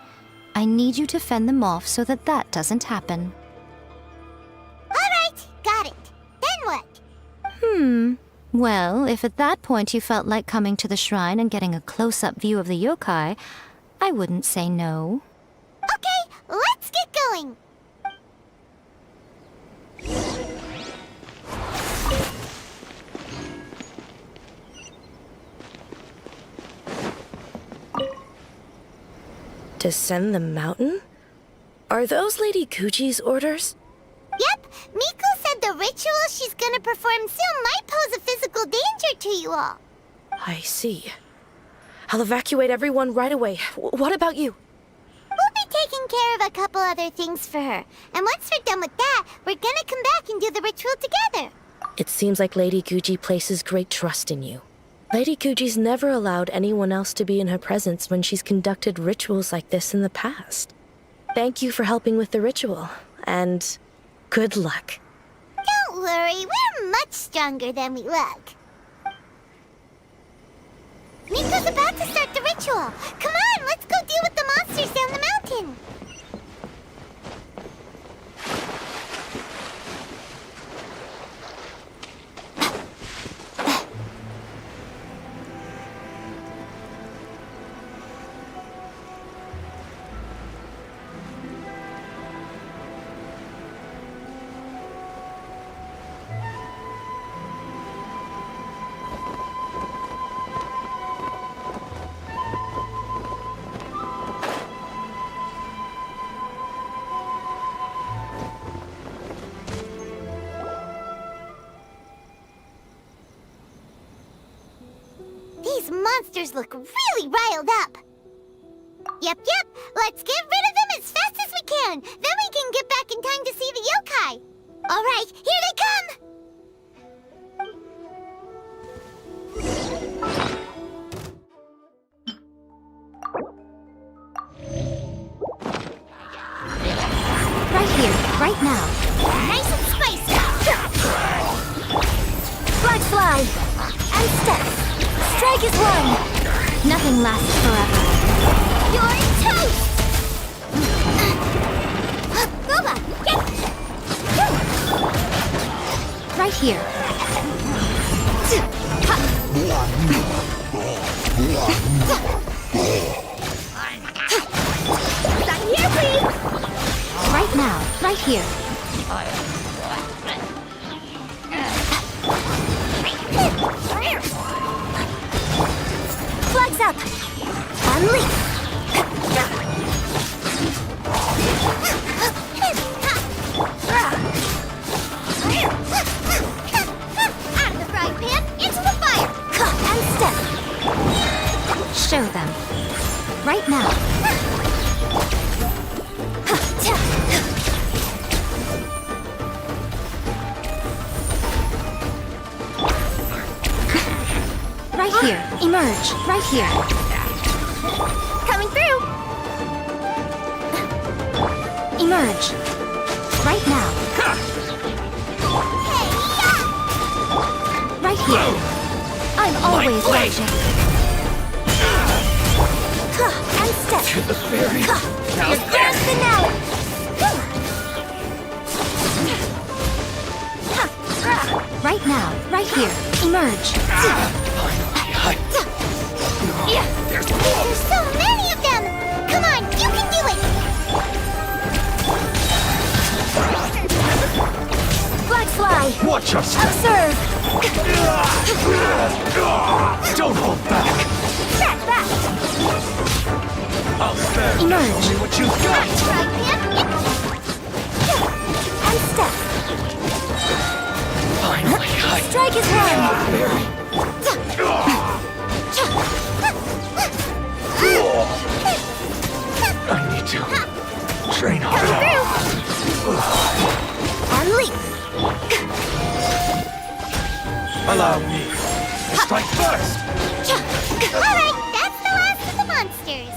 I need you to fend them off so that that doesn't happen. Alright, got it. Then what? Well, if at that point you felt like coming to the shrine and getting a close-up view of the yokai, I wouldn't say no. Okay, let's get going. Descend the mountain? Are those Lady Guji's orders? Yep, Miko said the ritual she's gonna perform soon might pose a physical danger to you all. I see. I'll evacuate everyone right away. What about you? We'll be taking care of a couple other things for her. And once we're done with that, we're gonna come back and do the ritual together. It seems like Lady Guji places great trust in you. Lady Guji's never allowed anyone else to be in her presence when she's conducted rituals like this in the past. Thank you for helping with the ritual, and good luck. Don't worry, we're much stronger than we look. Miko's about to start the ritual. Come on, let's go deal with the monsters down the mountain. These monsters look really riled up. Yep, let's get rid of them as fast as we can. Then we can get back in time to see the yokai. All right, here they come. Right here, right now. Nice and spicy. Flag fly! And step! Strike is one! Nothing lasts forever. You're toast! Boba, get! Right here. here. Flags up! Unleash! Out of the frying pan, into the fire! And step! Show them. Right now. Right here. Emerge. Right here. Coming through! Emerge. Right now. Right here. I'm always watching. And step! To the fairy. Your grand finale! Right now. Right here. Emerge. There's so many of them! Come on, you can do it! Black fly! Watch your step. Observe! Don't hold back. Track back! I'll spare you Emerge. only what you've got. Right, man! And step! Finally, Strike his hand! I need to train harder. And leap! Allow me to strike first. Alright, that's the last of the monsters.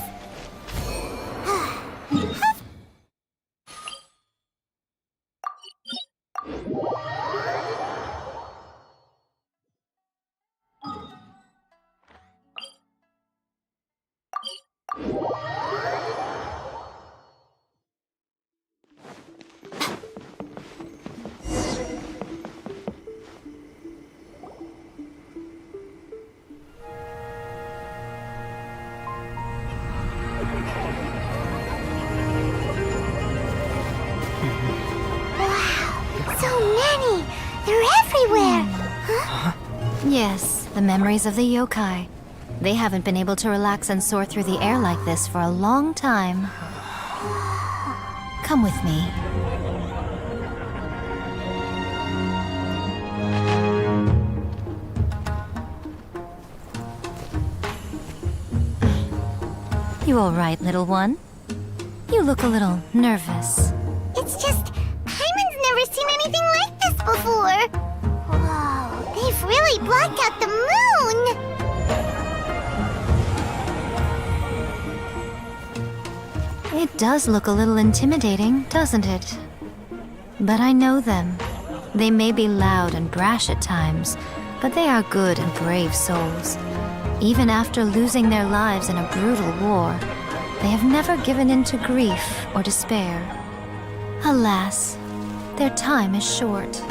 So many! They're everywhere! Huh? Yes, the memories of the yokai. They haven't been able to relax and soar through the air like this for a long time. Come with me. You all right, little one? You look a little nervous. It's just, Paimon's never seen anything like this before. Whoa, they've really blocked out the moon! It does look a little intimidating, doesn't it? But I know them. They may be loud and brash at times, but they are good and brave souls. Even after losing their lives in a brutal war, they have never given in to grief or despair. Alas, their time is short.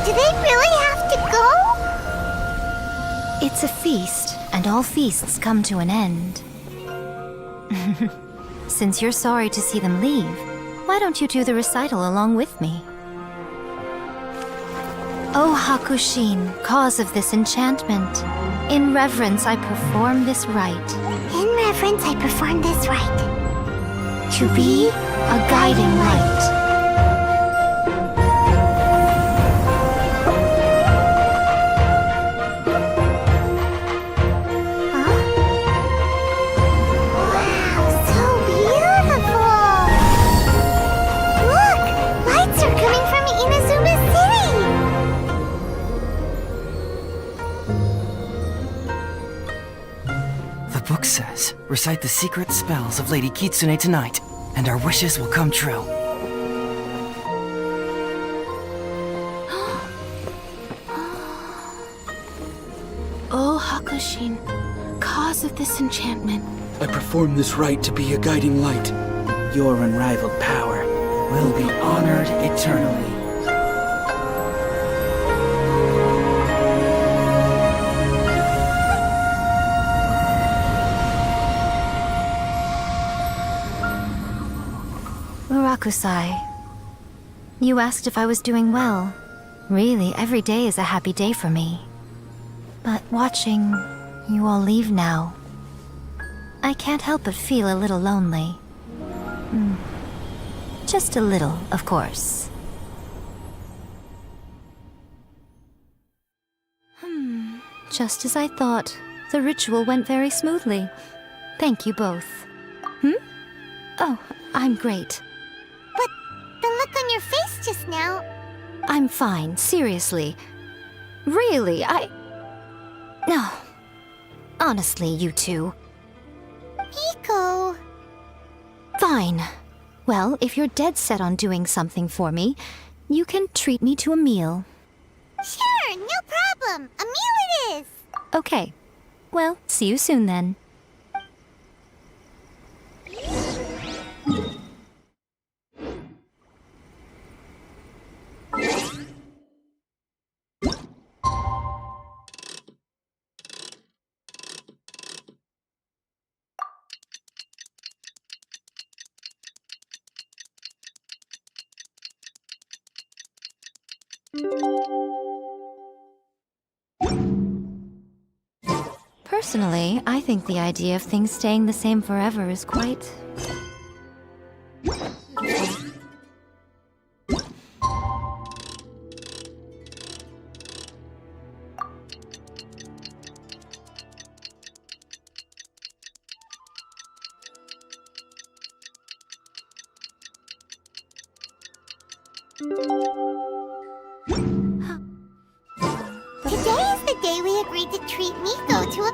Do they really have to go? It's a feast, and all feasts come to an end. Since you're sorry to see them leave, why don't you do the recital along with me? O Hakushin, cause of this enchantment, in reverence I perform this rite. In reverence, I perform this rite. To be a guiding light. Wow, so beautiful! Look, lights are coming from Inazuma City! The book says, recite the secret spells of Lady Kitsune tonight, and our wishes will come true. Oh, Hakushin, cause of this enchantment. I perform this rite to be a guiding light. Your unrivaled power will be honored eternally. Murakusai, you asked if I was doing well. Really, every day is a happy day for me. But watching you all leave now, I can't help but feel a little lonely. Just a little, of course. Just as I thought. The ritual went very smoothly. Thank you both. Oh, I'm great. But the look on your face just now... I'm fine, seriously. Really, No. Honestly, you two. Miko... Fine. Well, if you're dead set on doing something for me, you can treat me to a meal. Sure, no problem. A meal it is. Okay. Well, see you soon then. Personally, I think the idea of things staying the same forever is quite... Today is the day we agreed to treat Miko to a...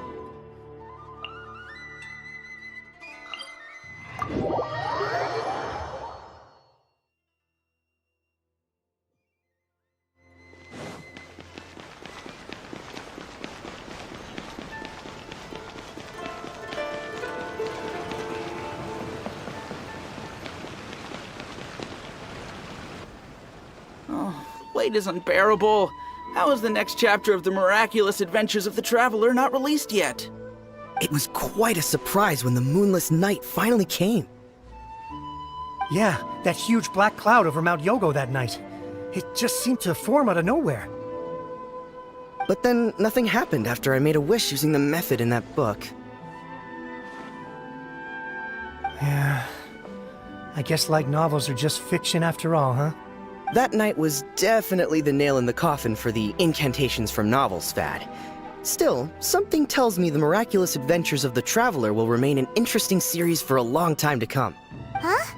Wait is unbearable. How is the next chapter of the miraculous adventures of the Traveler not released yet? It was quite a surprise when the moonless night finally came. Yeah, that huge black cloud over Mount Yogo that night. It just seemed to form out of nowhere. But then nothing happened after I made a wish using the method in that book. Yeah. I guess light novels are just fiction after all, huh? That night was definitely the nail in the coffin for the incantations from novels fad. Still, something tells me the miraculous adventures of the Traveler will remain an interesting series for a long time to come. Huh?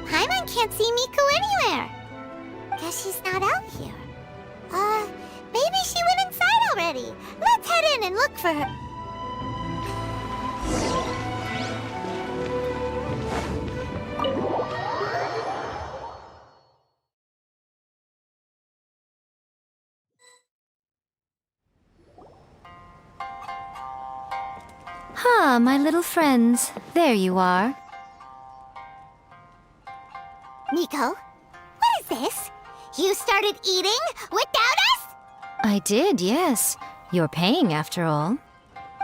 Paimon can't see Miko anywhere. Guess she's not out here. Maybe she went inside already. Let's head in and look for her. Ah, my little friends. There you are. Miko, what is this? You started eating without us? I did, yes. You're paying, after all.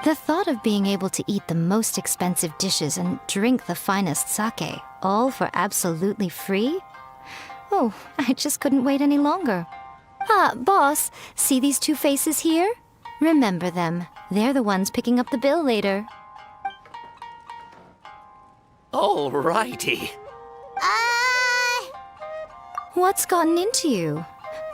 The thought of being able to eat the most expensive dishes and drink the finest sake, all for absolutely free? Oh, I just couldn't wait any longer. Ah, boss, see these two faces here? Remember them. They're the ones picking up the bill later. Alrighty. What's gotten into you?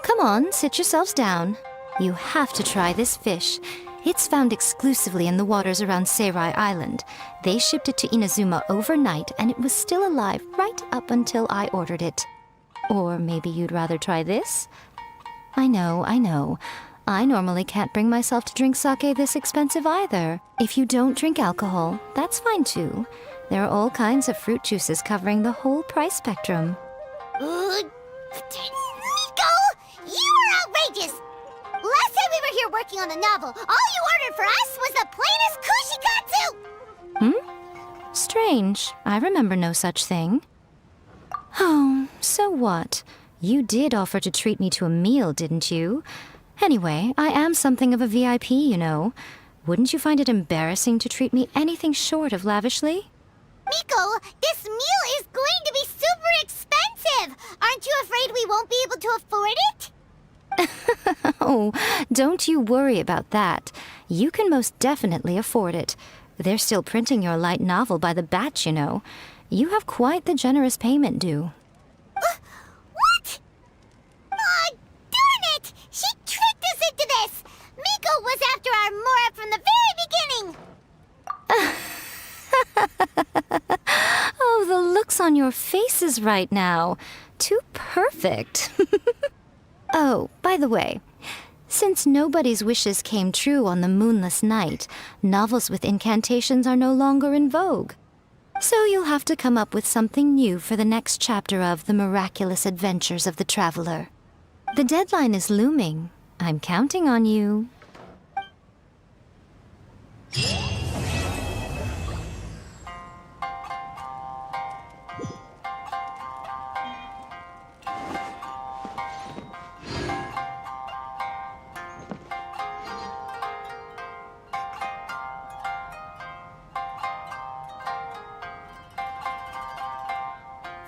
Come on, sit yourselves down. You have to try this fish. It's found exclusively in the waters around Seirai Island. They shipped it to Inazuma overnight, and it was still alive right up until I ordered it. Or maybe you'd rather try this? I know. I normally can't bring myself to drink sake this expensive either. If you don't drink alcohol, that's fine too. There are all kinds of fruit juices covering the whole price spectrum. Nico! You are outrageous! Last time we were here working on the novel, all you ordered for us was the plainest kushikatsu! Strange. I remember no such thing. Oh, so what? You did offer to treat me to a meal, didn't you? Anyway, I am something of a VIP, you know. Wouldn't you find it embarrassing to treat me anything short of lavishly? Miko, this meal is going to be super expensive! Aren't you afraid we won't be able to afford it? Oh, don't you worry about that. You can most definitely afford it. They're still printing your light novel by the batch, you know. You have quite the generous payment due. What? Aw, darn it! She tricked us into this! Miko was after our Mora from the very beginning! Oh, the looks on your faces right now. Too perfect. Oh, by the way, since nobody's wishes came true on the moonless night, novels with incantations are no longer in vogue. So you'll have to come up with something new for the next chapter of The Miraculous Adventures of the Traveler. The deadline is looming. I'm counting on you.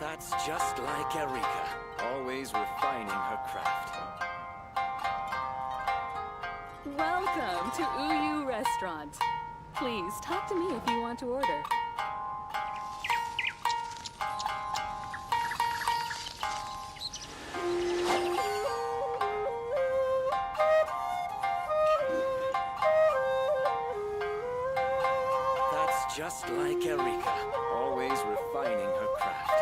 That's just like Erika, always refining her craft. Welcome to Uyu Restaurant. Please talk to me if you want to order. That's just like Erika, always refining her craft.